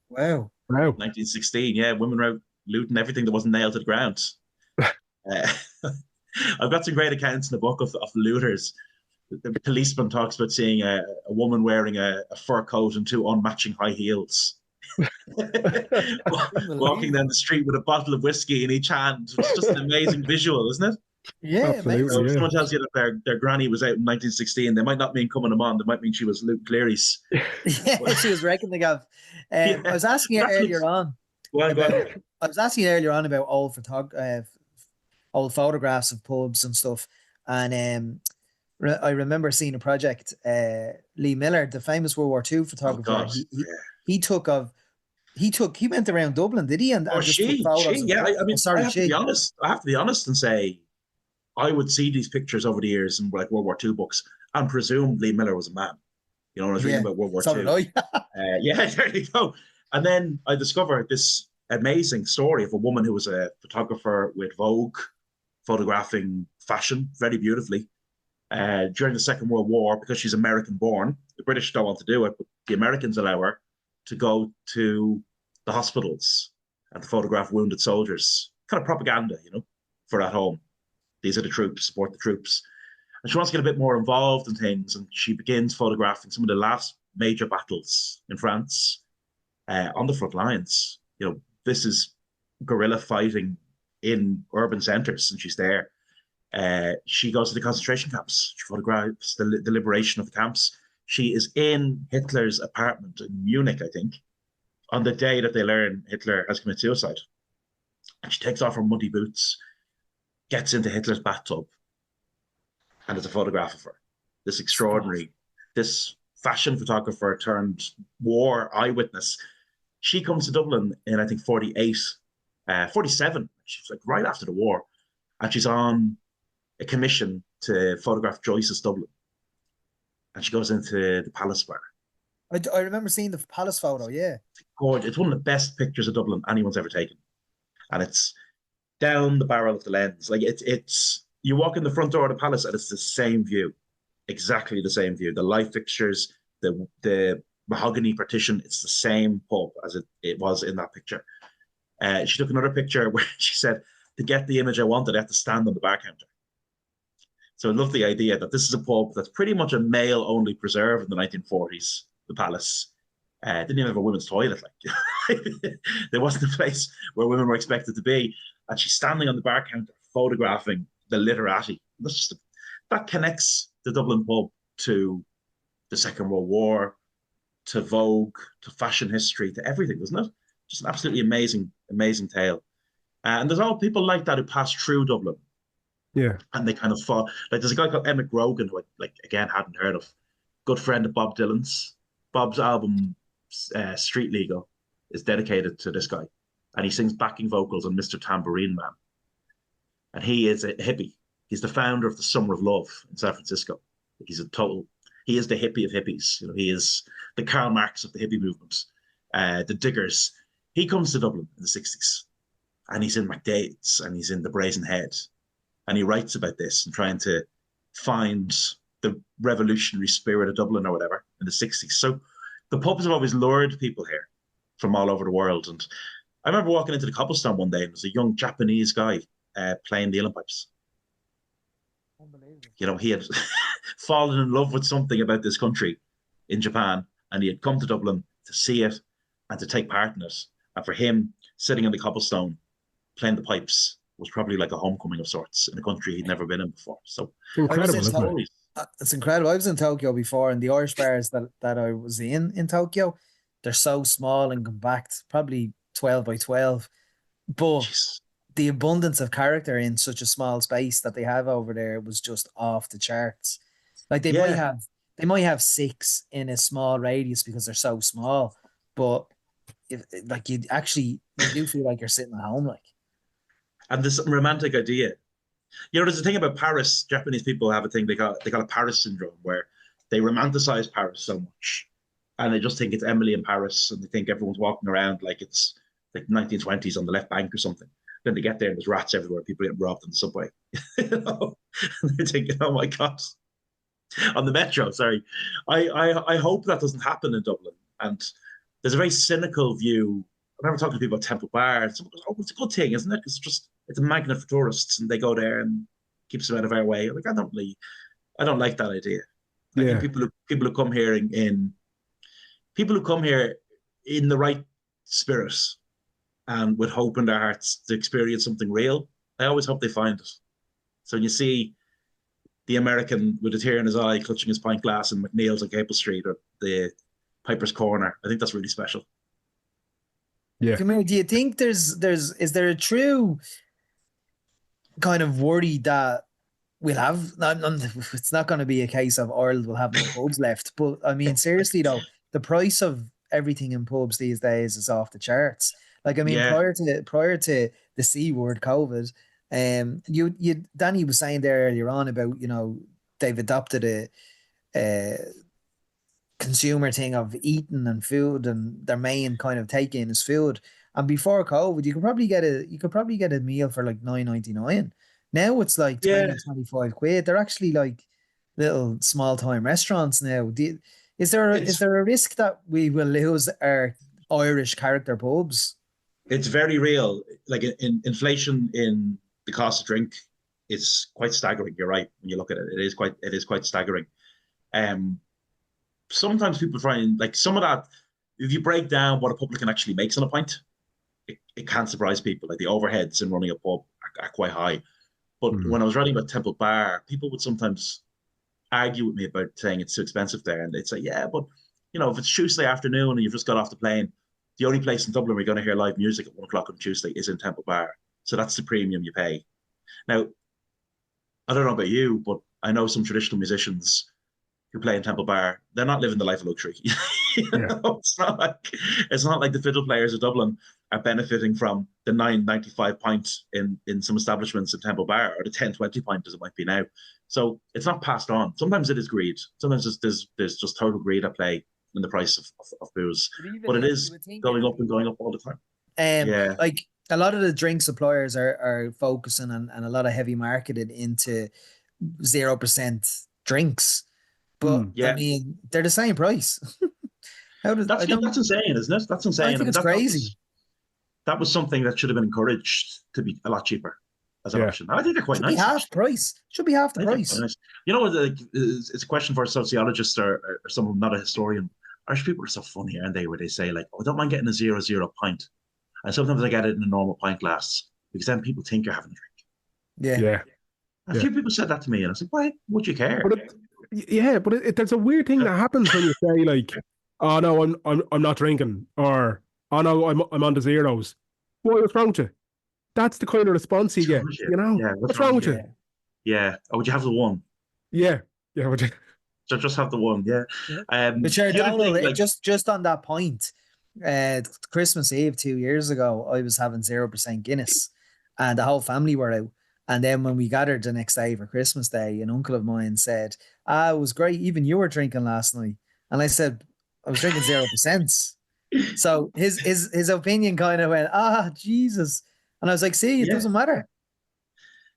Wow. 1916, yeah, women were out looting everything that wasn't nailed to the ground. I've got some great accounts in the book of looters. The policeman talks about seeing a woman wearing a fur coat and two unmatching high heels. Walking down the street with a bottle of whiskey in each hand. It's just an amazing visual, isn't it? Yeah, absolutely. So if someone tells you that their granny was out in 1916, they might not mean coming them on. They might mean she was Luke Cleary's. Yeah, she was reckoning of. I was asking you earlier on. I was asking you earlier on about old photographs of pubs and stuff, and I remember seeing a project. Lee Miller, the famous World War II photographer, he went around Dublin, did he? And just took photos. Yeah. I have to be honest and say, I would see these pictures over the years in World War II books and presume Lee Miller was a man. When I was reading about World War II. Yeah, there you go. And then I discovered this amazing story of a woman who was a photographer with Vogue, photographing fashion very beautifully during the Second World War, because she's American-born. The British don't want to do it, but the Americans allow her to go to the hospitals and to photograph wounded soldiers. Kind of propaganda, for at home. these are the troops, support the troops. And she wants to get a bit more involved in things, and she begins photographing some of the last major battles in France on the front lines. This is guerrilla fighting in urban centers, and she's there. She goes to the concentration camps. She photographs the liberation of the camps. She is in Hitler's apartment in Munich, I think, on the day that they learn Hitler has committed suicide. And she takes off her muddy boots, gets into Hitler's bathtub, and there's a photograph of her. This extraordinary, this fashion photographer turned war eyewitness. She comes to Dublin in, I think, 48, 47. She's like right after the war. And she's on a commission to photograph Joyce's Dublin. And she goes into the Palace Bar. I remember seeing the Palace photo, yeah. Gorgeous. It's one of the best pictures of Dublin anyone's ever taken. And it's down the barrel of the lens. Like it's you walk in the front door of the Palace and it's the same view. Exactly the same view. The light fixtures, the mahogany partition, it's the same pub as it was in that picture. She took another picture where she said, to get the image I wanted, I had to stand on the bar counter. So I love the idea that this is a pub that's pretty much a male-only preserve in the 1940s, the Palace. Didn't even have a women's toilet. Like there wasn't a place where women were expected to be. And she's standing on the bar counter photographing the literati. That connects the Dublin pub to the Second World War, to Vogue, to fashion history, to everything, doesn't it? Just an absolutely amazing, amazing tale. And there's all people like that who pass through Dublin. Yeah. And they kind of fall. Like there's a guy called Emmett Grogan who I, again, hadn't heard of. Good friend of Bob Dylan's. Bob's album, Street Legal, is dedicated to this guy. And he sings backing vocals on Mr. Tambourine Man. And he is a hippie. He's the founder of the Summer of Love in San Francisco. He is the hippie of hippies. He is the Karl Marx of the hippie movement, the Diggers. He comes to Dublin in the 60s and he's in McDade's and he's in the Brazen Head. And he writes about this and trying to find the revolutionary spirit of Dublin or whatever in the 60s. So the pubs have always lured people here from all over the world. And I remember walking into the cobblestone one day and there was a young Japanese guy playing the uilleann pipes. Unbelievable. He had fallen in love with something about this country in Japan, and he had come to Dublin to see it and to take part in it. And for him, sitting on the cobblestone playing the pipes was probably like a homecoming of sorts in a country he'd never been in before. So incredible, isn't it? It's incredible. I was in Tokyo before, and the Irish bars that I was in Tokyo, they're so small and compact, probably 12 by 12. But Jeez. The abundance of character in such a small space that they have over there was just off the charts. Like they might have 6 in a small radius because they're so small, but you do feel like you're sitting at home, like. And this romantic idea. There's a thing about Paris. Japanese people have a thing they call it Paris syndrome, where they romanticize Paris so much, and they just think it's Emily in Paris, and they think everyone's walking around like it's like 1920s on the left bank or something. Then they get there and there's rats everywhere, people get robbed in the subway. And they're thinking, oh my God. On the metro, sorry. I hope that doesn't happen in Dublin. And there's a very cynical view. I remember talking to people about Temple Bar, and someone goes, oh, it's a good thing, isn't it? Because it's a magnet for tourists, and they go there and keeps them out of our way. Like I don't like that idea. I think people who come here in the right spirit and with hope in their hearts to experience something real, I always hope they find it. So when you see the American with a tear in his eye clutching his pint glass in McNeil's on Capel Street or the Piper's Corner, I think that's really special. Yeah. Do you think is there a true kind of worry that we'll have? It's not going to be a case of Ireland will have no pubs left, but I mean seriously though, the price of everything in pubs these days is off the charts. Like I mean, prior to the C word, COVID, Danny was saying there earlier on about they've adopted a consumer thing of eating and food, and their main kind of take in is food. And before COVID, you could probably get a meal for like $9.99. Now it's like 20-25 quid. They're actually like little small time restaurants now. Is there a risk that we will lose our Irish character pubs? It's very real. Like in inflation in the cost of drink is quite staggering. You're right when you look at it. It is quite staggering. Um, Sometimes people find like some of that. If you break down what a publican actually makes on a pint, it can surprise people. Like the overheads in running a pub are quite high. But Mm. when I was writing about Temple Bar, people would sometimes argue with me about saying it's too expensive there, and they'd say, "Yeah, but if it's Tuesday afternoon and you've just got off the plane, the only place in Dublin where you're going to hear live music at 1 o'clock on Tuesday is in Temple Bar. So that's the premium you pay." Now, I don't know about you, but I know some traditional musicians who play in Temple Bar. They're not living the life of luxury. Yeah. It's not like the fiddle players of Dublin are benefiting from the 9.95 pint in some establishments in Temple Bar, or the 10.20 pint as it might be now. So it's not passed on. Sometimes it is greed. Sometimes there's just total greed at play in the price of booze. But it is going up and going up all the time. Yeah. Like a lot of the drink suppliers are focusing on and a lot of heavy marketed into 0% drinks. But Yeah. I mean, they're the same price. That's insane, isn't it? That's insane. I think it's crazy. That was something that should have been encouraged to be a lot cheaper as an option. I think they're quite nice. Should be half price. Should be half the price. Nice. It's a question for a sociologist or someone not a historian. Irish people are so funny, aren't they? Where they say like, "Oh, I don't mind getting a 0.0 pint," and sometimes I get it in a normal pint glass because then people think you're having a drink. Yeah. A few people said that to me, and I was like, "Why would you care?" But there's a weird thing that happens when you say like, "Oh no, I'm not drinking," or "Oh no, I'm on the zeros." What's wrong with you? That's the kind of response you get. Yeah, what's wrong with you? Yeah. Oh, would you have the one? Yeah. Would you? So just have the one. Yeah. But sure, Donal, just on that point, Christmas Eve 2 years ago, I was having 0% Guinness, and the whole family were out. And then when we gathered the next day for Christmas Day, an uncle of mine said, it was great. Even you were drinking last night. And I said, I was drinking 0%. So his opinion kind of went, Jesus. And I was like, see, it doesn't matter.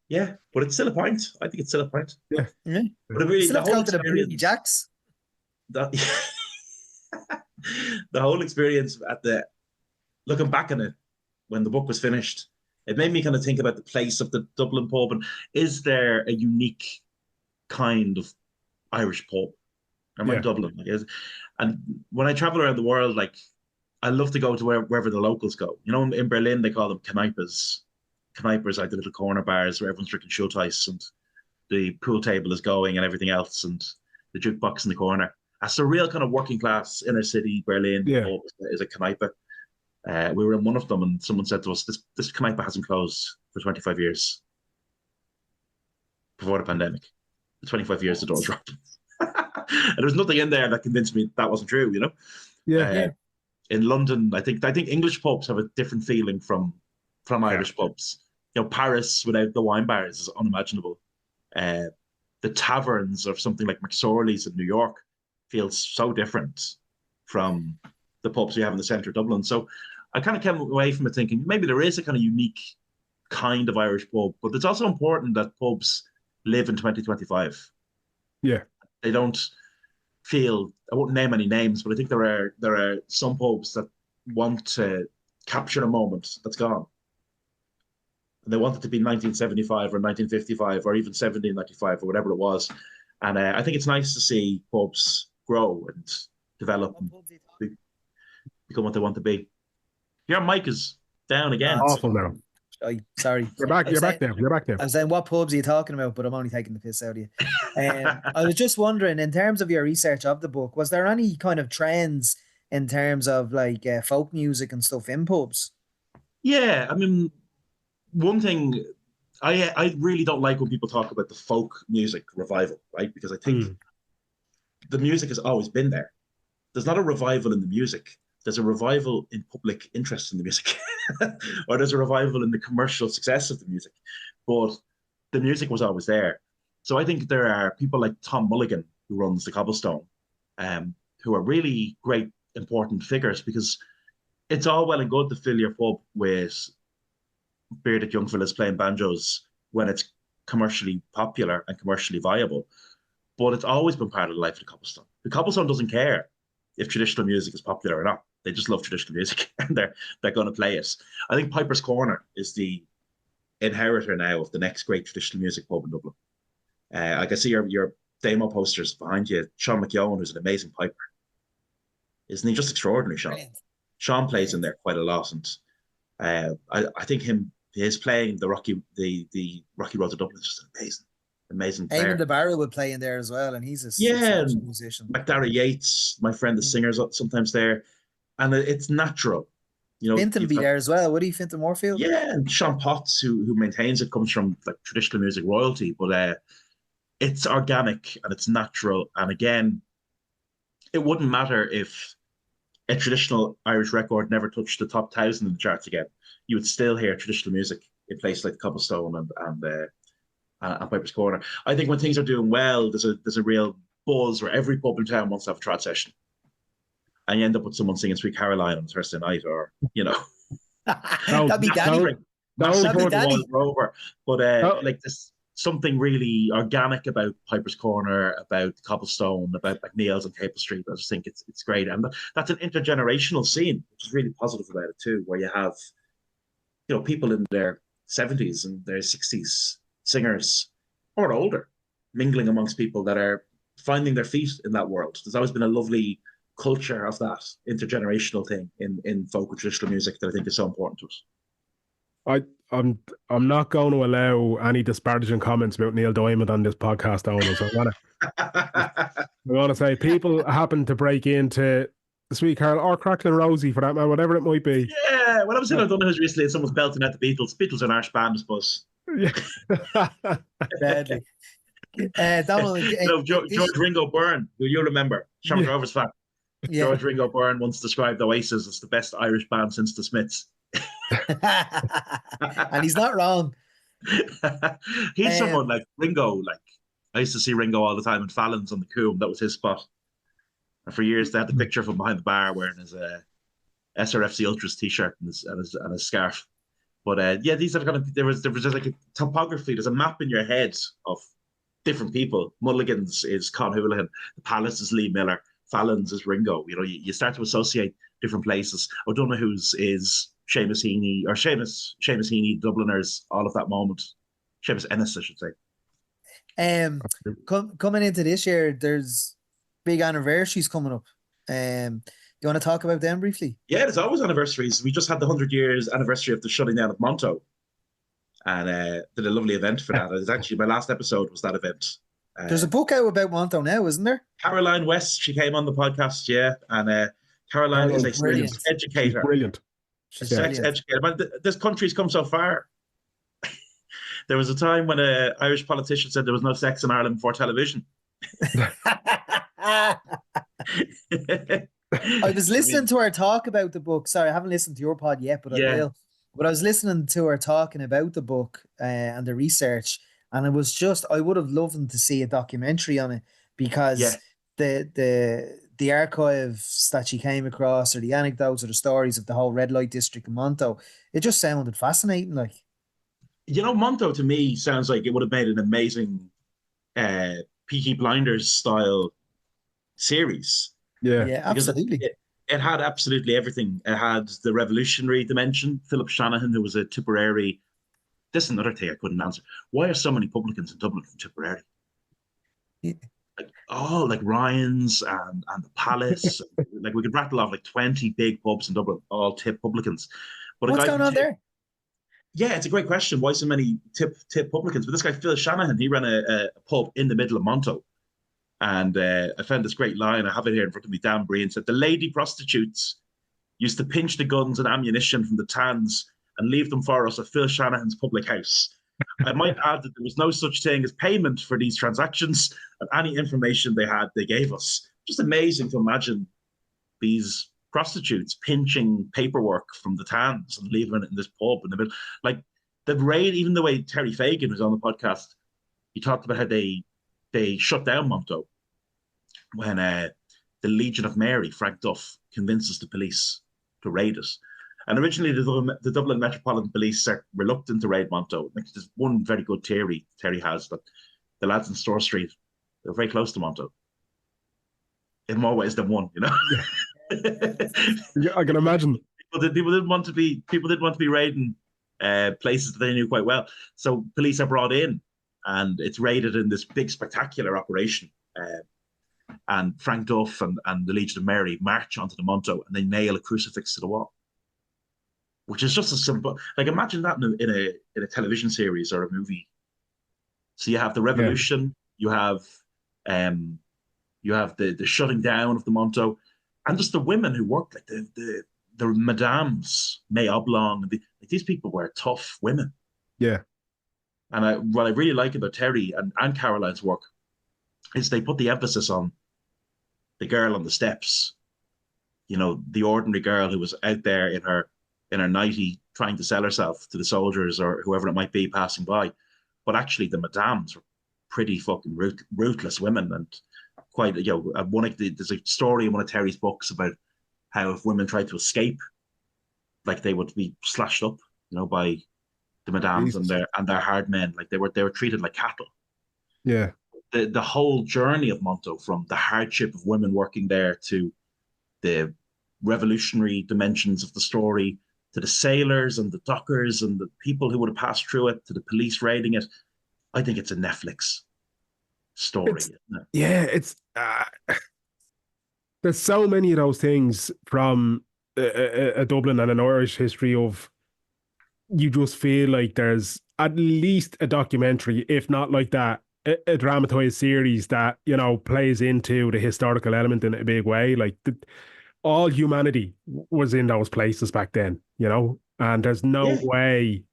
Yeah, but it's still a point. I think it's still a point. Yeah. But it really, still have to go to the Booty Jacks. The whole experience looking back on it when the book was finished, it made me kind of think about the place of the Dublin pub, and is there a unique kind of Irish pub? I'm in Dublin, and when I travel around the world, like I love to go to wherever the locals go. In Berlin they call them Kneippers. Kneippers are the little corner bars where everyone's drinking Schulteis and the pool table is going and everything else, and the jukebox in the corner. That's a real kind of working class inner city Berlin pub is a Kneipe. We were in one of them, and someone said to us, "This Kneipe hasn't closed for 25 years before the pandemic. The 25 years the doors were open." And there was nothing in there that convinced me that wasn't true. In London, I think English pubs have a different feeling from Irish pubs. Paris without the wine bars is unimaginable. The taverns of something like McSorley's in New York feels so different from the pubs we have in the centre of Dublin. So I kind of came away from it thinking maybe there is a kind of unique kind of Irish pub, but it's also important that pubs live in 2025. Yeah. They don't feel, I won't name any names, but I think there are some pubs that want to capture a moment that's gone. And they want it to be 1975 or 1955 or even 1795 or whatever it was. And I think it's nice to see pubs grow and develop and become what they want to be. Your mic is down again. Awful now. Sorry. You're back now. I was saying, what pubs are you talking about? But I'm only taking the piss out of you. I was just wondering, in terms of your research of the book, was there any kind of trends in terms of like folk music and stuff in pubs? Yeah, I mean, one thing I really don't like when people talk about the folk music revival, right? Because I think the music has always been there. There's not a revival in the music. There's a revival in public interest in the music, or there's a revival in the commercial success of the music. But the music was always there. So I think there are people like Tom Mulligan, who runs the Cobblestone, who are really great, important figures, because it's all well and good to fill your pub with bearded young fellas playing banjos when it's commercially popular and commercially viable. But it's always been part of the life of the Cobblestone. The Cobblestone doesn't care if traditional music is popular or not. They just love traditional music and they're going to play it. I think Piper's Corner is the inheritor now of the next great traditional music pub in Dublin. I can see your demo posters behind you. Sean McKeown, who's an amazing piper. Isn't he just extraordinary, Sean? Brilliant. Sean plays in there quite a lot, and I think his playing the Rocky Road to Dublin is just amazing player. Eamon de Barrow would play in there as well, and he's a And musician. McDara Yates, my friend, the singer's sometimes there, and it's natural. Finton be there as well. Would he, Finton Moorfield? Yeah, and Sean Potts, who maintains it, comes from like traditional music royalty, but it's organic and it's natural. And again, it wouldn't matter if a traditional Irish record never touched the top 1,000 in the charts again. You would still hear traditional music in places like Cobblestone and Piper's Corner. I think when things are doing well, there's a real buzz where every pub in town wants to have a trad session, and you end up with someone singing Sweet Caroline on Thursday night, or that'd be Danny. That'd be Danny. Over, but like this. Something really organic about Piper's Corner, about Cobblestone, about McNeil's and Capel Street. I just think it's great. And that's an intergenerational scene, which is really positive about it too, where you have, people in their 70s and their 60s, singers or older, mingling amongst people that are finding their feet in that world. There's always been a lovely culture of that intergenerational thing in folk and traditional music that I think is so important to us. I'm not going to allow any disparaging comments about Neil Diamond on this podcast, Donal. So I'm gonna say people happen to break into the Sweet Carol or Crackling Rosie for that matter, whatever it might be. Yeah, when I was in O'Donoghue's recently and someone's belting out the Beatles. Beatles are an Irish band, I suppose. Yeah. Badly. Donal, George Ringo Byrne, who you remember, Shamrock Rovers fan. Yeah. George Ringo Byrne once described Oasis as the best Irish band since the Smiths. And he's not wrong. He's someone like Ringo. Like I used to see Ringo all the time in Fallon's on the Coombe. That was his spot. And for years, they had the picture of him behind the bar wearing his SRFC Ultras t-shirt and his scarf. But these are kind of there was just like a topography. There's a map in your head of different people. Mulligan's is Con Houlihan. The Palace is Lee Miller. Fallon's is Ringo. You start to associate different places. O'Donoghue's is Seamus Heaney, or Seamus Heaney, Dubliners, all of that moment. Seamus Ennis, I should say. Coming into this year, there's big anniversaries coming up. Do you want to talk about them briefly? Yeah, there's always anniversaries. We just had the 100 years anniversary of the shutting down of Monto, and did a lovely event for that. It was actually my last episode was that event. There's a book out about Monto now, isn't there? Caroline West, she came on the podcast, and Caroline is a sex educator. She's brilliant. She's a sex educator. But this country's come so far. There was a time when an Irish politician said there was no sex in Ireland before television. I was listening to her talk about the book. Sorry, I haven't listened to your pod yet, but I will. But I was listening to her talking about the book and the research, and it was just, I would have loved to see a documentary on it, because the archives that she came across, or the anecdotes or the stories of the whole red light district in Monto, it just sounded fascinating. Like, Monto to me sounds like it would have made an amazing Peaky Blinders style series. Yeah, absolutely. It had absolutely everything. It had the revolutionary dimension. Philip Shanahan, who was a Tipperary. This is another thing I couldn't answer. Why are so many publicans in Dublin from Tipperary? Yeah. Like Ryan's and the Palace. Like we could rattle off like 20 big pubs in Dublin, all tip publicans. But what's going on there? Yeah, it's a great question. Why so many tip publicans? But this guy, Phil Shanahan, he ran a pub in the middle of Monto. And I found this great line. I have it here in front of me. Dan Breen said, "The lady prostitutes used to pinch the guns and ammunition from the tans and leave them for us at Phil Shanahan's public house. I might add that there was no such thing as payment for these transactions, and any information they had, they gave us." Just amazing to imagine these prostitutes pinching paperwork from the tans and leaving it in this pub in the middle. Like the raid, even the way Terry Fagan was on the podcast, he talked about how they shut down Monto when the Legion of Mary, Frank Duff, convinces the police to raid it. And originally, the Dublin Metropolitan Police are reluctant to raid Monto. Like, there's one very good theory Terry has, that the lads in Store Street, they're very close to Monto. In more ways than one, Yeah, I can imagine. People didn't want to be raiding places that they knew quite well. So police are brought in, and it's raided in this big spectacular operation. And Frank Duff and the Legion of Mary march onto the Monto, and they nail a crucifix to the wall, which is just a simple. Like, imagine that in a television series or a movie. So you have the revolution, you have the shutting down of the Monto, and just the women who worked, like the madames, May Oblong. These people were tough women. Yeah. And what I really like about Terry and Caroline's work is they put the emphasis on the girl on the steps, the ordinary girl who was out there in her nightie trying to sell herself to the soldiers or whoever it might be passing by. But actually, the madames were pretty fucking ruthless women, and quite, there's a story in one of Terry's books about how if women tried to escape, like, they would be slashed up, by the madames and their hard men. Like, they were treated like cattle. Yeah. The whole journey of Monto, from the hardship of women working there to the revolutionary dimensions of the story, to the sailors and the dockers and the people who would have passed through it, to the police raiding it. I think it's a Netflix story. It's there's so many of those things from a Dublin and an Irish history of, you just feel like there's at least a documentary, if not like that, a dramatized series that, plays into the historical element in a big way. Like, all humanity was in those places back then, and there's no way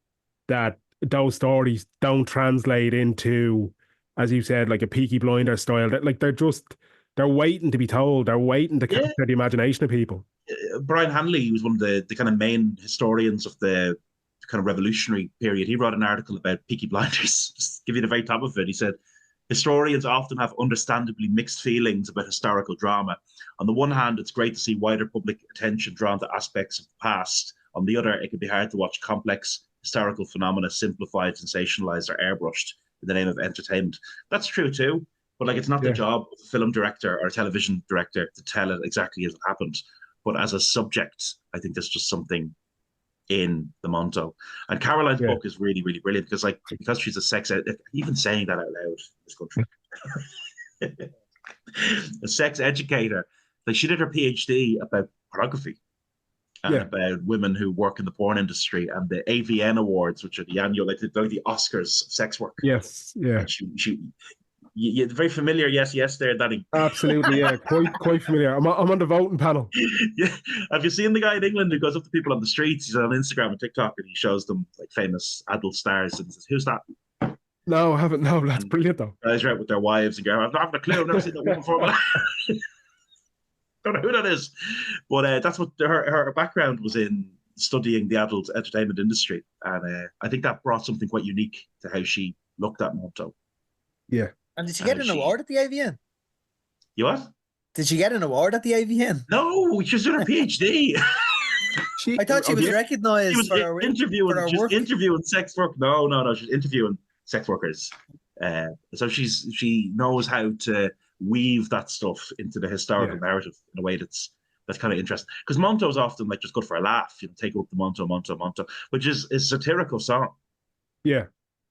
that those stories don't translate into, as you said, like a Peaky Blinders style. That, like, they're waiting to be told. They're waiting to capture the imagination of people. Brian Hanley was one of the kind of main historians of the kind of revolutionary period. He wrote an article about Peaky Blinders. Just give you the very top of it. He said, historians often have understandably mixed feelings about historical drama. On the one hand, it's great to see wider public attention drawn to aspects of the past. On the other, it can be hard to watch complex historical phenomena simplified, sensationalized, or airbrushed in the name of entertainment. That's true too, but, like, it's not the job of a film director or a television director to tell it exactly as it happened. But as a subject, I think there's just something in the Monto. And Caroline's book is really, really brilliant because she's a sex even saying that out loud in this country. A sex educator. Like, she did her PhD about pornography and about women who work in the porn industry, and the AVN Awards, which are the annual, like the Oscars of sex work. Yes, yeah. And you're very familiar. Yes, there, Danny. Absolutely, yeah. Quite familiar. I'm on the voting panel. Yeah. Have you seen the guy in England who goes up to people on the streets? He's on Instagram and TikTok, and he shows them, like, famous adult stars and says, "Who's that?" No, I haven't. No, that's brilliant though. Guys are out with their wives and go, "I've not a clue. I've never seen that woman before." Don't know who that is, but that's what her background was in, studying the adult entertainment industry, and I think that brought something quite unique to how she looked at Monto. Yeah. And did she get an award at the AVN? You what? Did she get an award at the AVN? No, she was doing her PhD. I thought she was recognised for her work. Interviewing sex work. No, she's interviewing sex workers. So she knows how to weave that stuff into the historical narrative in a way that's kind of interesting. Because Monto is often, like, just good for a laugh. Take up the Monto, which is a satirical song. Yeah.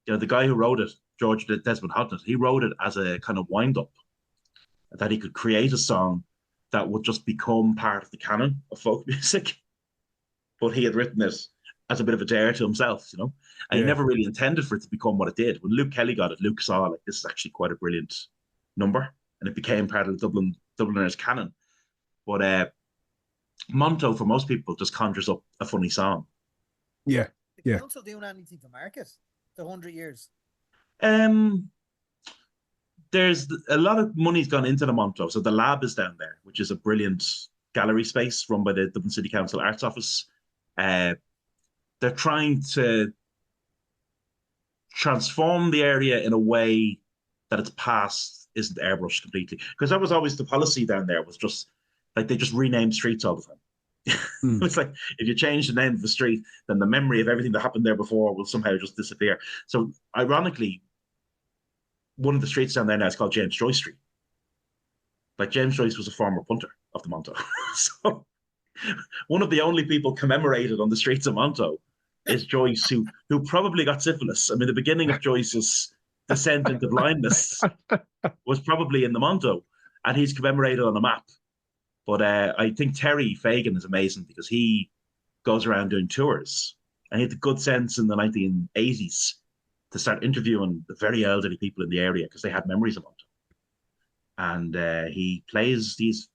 The guy who wrote it, George Desmond Hodnett, he wrote it as a kind of wind-up, that he could create a song that would just become part of the canon of folk music. But he had written it as a bit of a dare to himself, and he never really intended for it to become what it did. When Luke Kelly got it, Luke saw, like, this is actually quite a brilliant number, and it became part of the Dubliners canon. But Monto, for most people, just conjures up a funny song. Yeah, yeah. Is council doing anything to market the 100 years? There's a lot of money's gone into the Monto. So the lab is down there, which is a brilliant gallery space run by the Dublin City Council Arts Office. They're trying to transform the area in a way that its past isn't airbrushed completely. Because that was always the policy down there, was just, like, they just renamed streets all the time. It's like, if you change the name of the street, then the memory of everything that happened there before will somehow just disappear. So ironically, one of the streets down there now is called James Joyce Street. Like, James Joyce was a former punter of the Monto. So one of the only people commemorated on the streets of Monto is Joyce, who probably got syphilis. I mean, the beginning of Joyce's descent into blindness was probably in the Monto, and he's commemorated on a map. But I think Terry Fagan is amazing because he goes around doing tours, and he had the good sense in the 1980s to start interviewing the very elderly people in the area because they had memories of Monto. And he plays these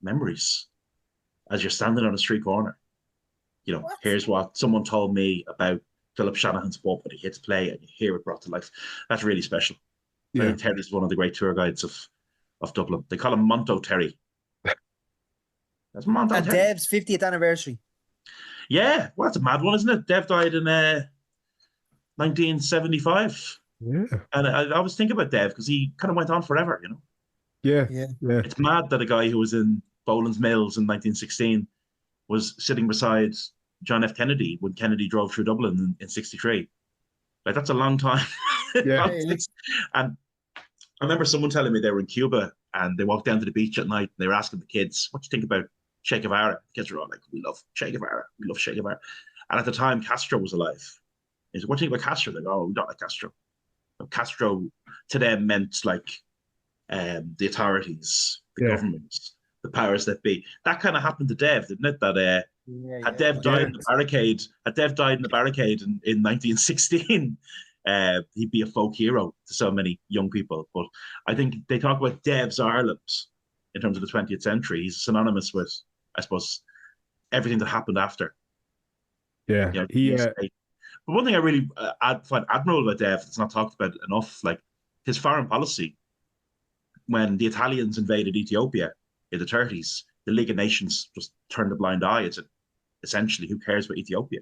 memories as you're standing on a street corner. Here's what someone told me about Philip Shanahan's pub when he hits play, and you hear it brought to life. That's really special. Yeah. I think Terry's one of the great tour guides of Dublin. They call him Monto Terry. That's Monto and Terry. Dev's 50th anniversary. Yeah, well, that's a mad one, isn't it? Dev died in 1975. Yeah. And I was thinking about Dev because he kind of went on forever, Yeah. It's mad that a guy who was in Boland's Mills in 1916 was sitting beside John F. Kennedy when Kennedy drove through Dublin in 63. Like, that's a long time. Yeah. And I remember someone telling me they were in Cuba and they walked down to the beach at night and they were asking the kids, what do you think about Che Guevara? The kids were all like, we love Che Guevara. We love Che Guevara. And at the time, Castro was alive. He said, what do you think about Castro? They go, oh, we don't like Castro. But Castro to them meant like the authorities, the governments, the powers that be. That kind of happened to Dev, didn't it? That had Dev died in the barricade, in 1916, he'd be a folk hero to so many young people. But I think they talk about Dev's Ireland in terms of the 20th century. He's synonymous with, I suppose, everything that happened after. Yeah, but one thing I really find admirable about Dev that's not talked about enough, like his foreign policy. When the Italians invaded Ethiopia in the 30s, the League of Nations just turned a blind eye and said, essentially, who cares about Ethiopia?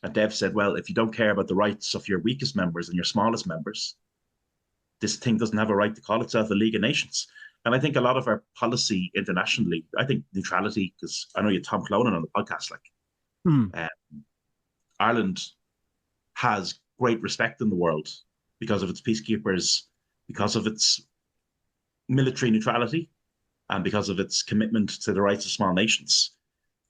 And Dev said, well, if you don't care about the rights of your weakest members and your smallest members, this thing doesn't have a right to call itself a League of Nations. And I think a lot of our policy internationally, I think neutrality, because I know you had Tom Clonan on the podcast, Ireland has great respect in the world because of its peacekeepers, because of its military neutrality, and because of its commitment to the rights of small nations.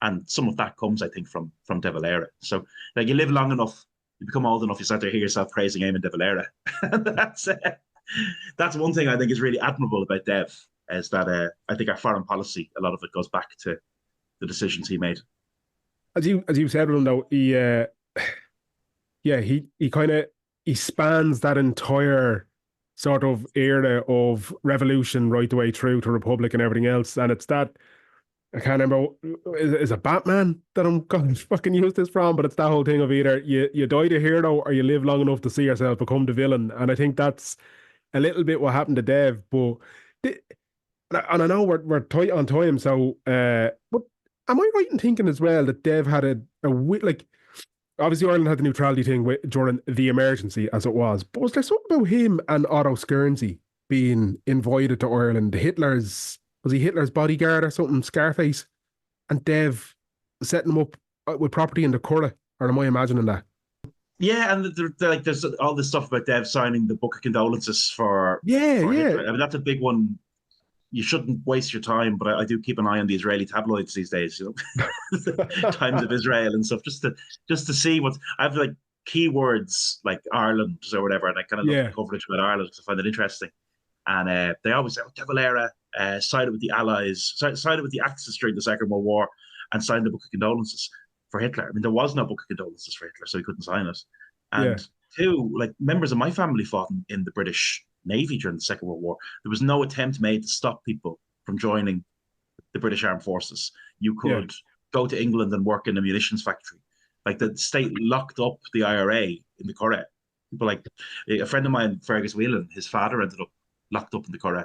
And some of that comes, I think, from De Valera. So, like, you live long enough, you become old enough, you start to hear yourself praising Eamon De Valera. That's one thing I think is really admirable about Dev, is that I think our foreign policy, a lot of it goes back to the decisions he made. As you said, though, he spans that entire sort of era of revolution right the way through to Republic and everything else. And it's that, I can't remember, is it Batman that I'm going to fucking use this from? But it's that whole thing of either you die the hero or you live long enough to see yourself become the villain. And I think that's a little bit what happened to Dev. But, and I know we're tight on time, so, but am I right in thinking as well that Dev had like, obviously Ireland had the neutrality thing during the emergency, as it was. But was there something about him and Otto Skirnsey being invited to Ireland? Was he Hitler's bodyguard or something, Scarface? And Dev setting him up with property in the Curragh? Or am I imagining that? Yeah, and there's all this stuff about Dev signing the Book of Condolences for Hitler. I mean, that's a big one. You shouldn't waste your time, but I do keep an eye on the Israeli tabloids these days, Times of Israel and stuff, just to see what I have, like keywords like Ireland or whatever, and I kind of look at coverage about Ireland because I find it interesting. And they always say, De Valera sided with the Allies, sided with the Axis during the Second World War, and signed the Book of Condolences for Hitler. I mean, there was no Book of Condolences for Hitler, so he couldn't sign it. And two, like members of my family fought in the British Navy during the Second World War. There was no attempt made to stop people from joining the British Armed Forces. You could go to England and work in a munitions factory. Like, the state locked up the IRA in the Curragh. People like a friend of mine, Fergus Whelan, his father ended up locked up in the Curragh.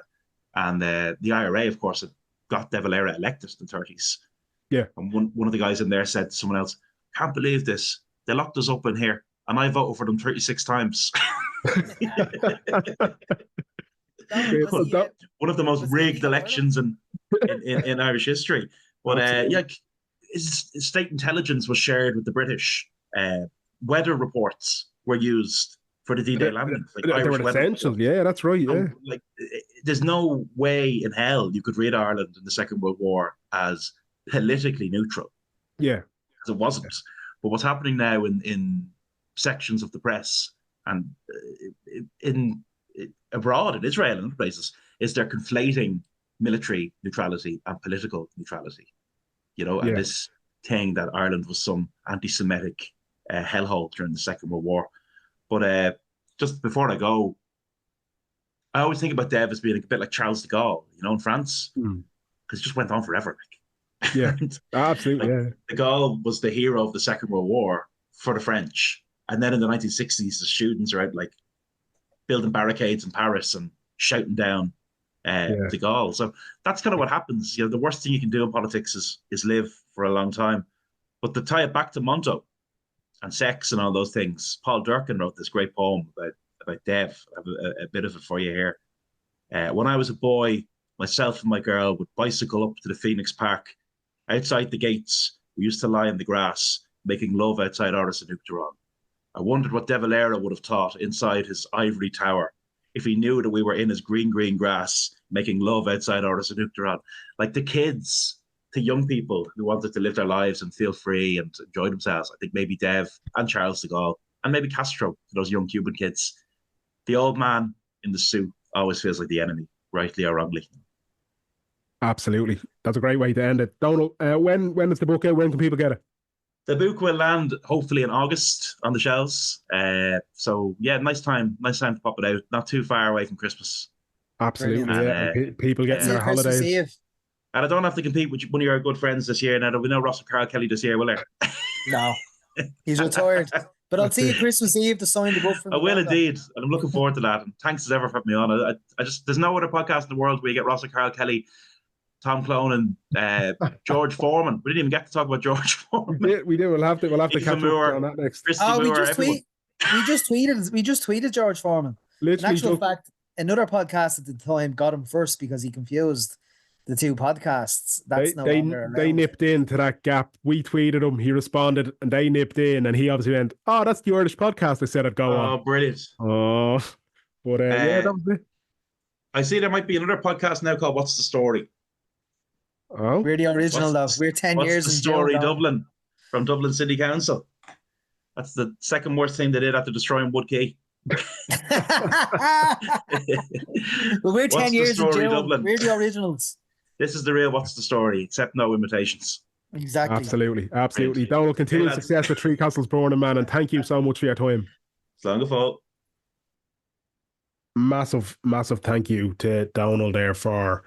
And the IRA, of course, had got De Valera elected in the 30s. Yeah. And one of the guys in there said to someone else, can't believe this. They locked us up in here and I voted for them 36 times. One of the most rigged elections in Irish history. But his state intelligence was shared with the British. Weather reports were used for the D-Day landing. They were essential. Yeah, that's right. Yeah. Like, there's no way in hell you could read Ireland in the Second World War as politically neutral. Yeah. Because it wasn't. But what's happening now in sections of the press and in abroad in Israel and other places is they're conflating military neutrality and political neutrality. And this thing that Ireland was some anti-Semitic hellhole during the Second World War. But just before I go, I always think about Dev as being a bit like Charles de Gaulle, in France, because it just went on forever. Yeah, absolutely. De Gaulle was the hero of the Second World War for the French, and then in the 1960s, the students are out building barricades in Paris and shouting down De Gaulle. So that's kind of what happens. The worst thing you can do in politics is live for a long time. But to tie it back to Monto and sex and all those things, Paul Durkin wrote this great poem about Dev. I have a bit of it for you here. When I was a boy, myself and my girl would bicycle up to the Phoenix Park. Outside the gates, we used to lie in the grass, making love outside Oris and Uachtaráin. I wondered what De Valera would have thought inside his ivory tower if he knew that we were in his green grass, making love outside Oris and Uachtaráin. Like the kids, to young people who wanted to live their lives and feel free and enjoy themselves, I think maybe Dev and Charles de Gaulle and maybe Castro, to those young Cuban kids. The old man in the suit always feels like the enemy, rightly or wrongly. Absolutely. That's a great way to end it. Donal, when is the book out? When can people get it? The book will land hopefully in August on the shelves. So yeah, nice time to pop it out. Not too far away from Christmas. Absolutely. And, people getting their holidays. Eve. And I don't have to compete with one of your good friends this year. Now there'll be no Russell Carl Kelly this year, will there? No, he's retired. But I'll see you Christmas Eve to sign the book for me. I will indeed, and I'm looking forward to that. And thanks as ever for having me on. I just there's no other podcast in the world where you get Russell Carl Kelly, Tom Clone, and George Foreman. We didn't even get to talk about George Foreman. We do. We'll have to catch up on that next. We just tweeted George Foreman. Literally, in actual fact, another podcast at the time got him first because he confused the two podcasts. They nipped into that gap. We tweeted him, he responded, and they nipped in, and he obviously went, "Oh, that's the Irish podcast I said I'd go on." Oh, brilliant. Oh, but that was it. I see there might be another podcast now called What's the Story? Oh, we're the original though. We're 10 years in Story Dublin from Dublin City Council. That's the second worst thing they did after destroying Wood Quay. Well, we're 10 years in jail. Dublin. We're the originals. This is the real What's the Story, except no imitations. Exactly. Absolutely. Donal, continued success with Three Castles Burning Man, and thank you so much for your time. It's long ago. Massive thank you to Donal there for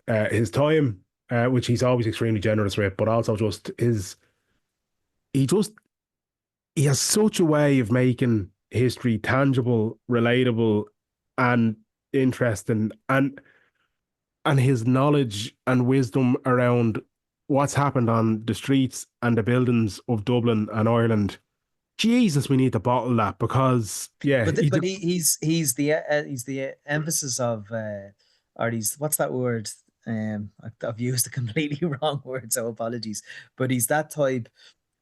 his time, which he's always extremely generous with, but also just he has such a way of making history tangible, relatable, and interesting, and his knowledge and wisdom around what's happened on the streets and the buildings of Dublin and Ireland. Jesus, we need to bottle that because he's the emphasis of what's that word? I've used a completely wrong word, so apologies. But he's that type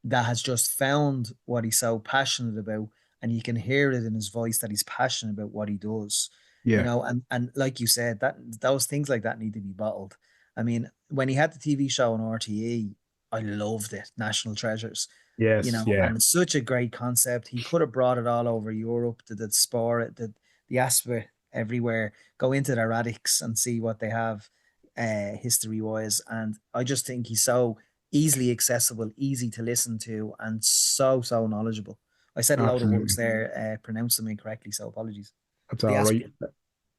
that has just found what he's so passionate about, and you can hear it in his voice that he's passionate about what he does. Yeah. And like you said, that those things like that need to be bottled. I mean, when he had the TV show on RTE, I loved it, National Treasures. Yes, and it's such a great concept. He could have brought it all over Europe, the sport, the Aspa everywhere, go into their attics and see what they have history-wise. And I just think he's so easily accessible, easy to listen to, and so knowledgeable. I said a load of words there, pronounced them incorrectly, so apologies. That's all right.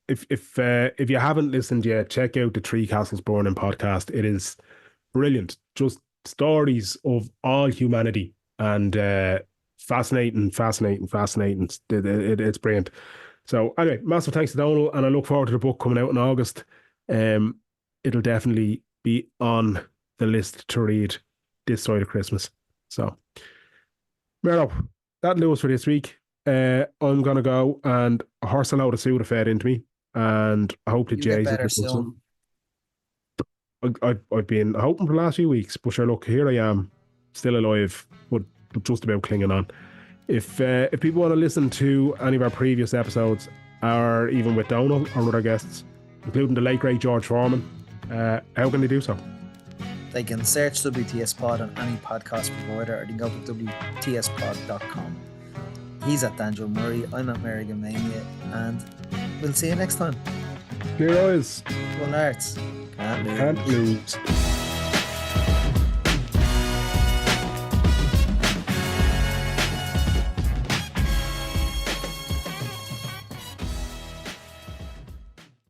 If you haven't listened yet, check out the Three Castles Burning podcast. It is brilliant. Just stories of all humanity, and fascinating. It's brilliant. So anyway, massive thanks to Donal, and I look forward to the book coming out in August. It'll definitely be on the list to read this side of Christmas. So, Merlo, that'll do us for this week. I'm gonna go and horse a load of Sudafed into me, and I hope the Jays will some. I've been hoping for the last few weeks, but sure, look, here I am, still alive, but just about clinging on. If people want to listen to any of our previous episodes, or even with Donal or with our guests, including the late great George Foreman, how can they do so? They can search WTS Pod on any podcast provider, or they can go to WTSpod.com. He's at Daniel Murray, I'm at Merrigan Mania, and we'll see you next time. Clear eyes. One arts. Can't lose.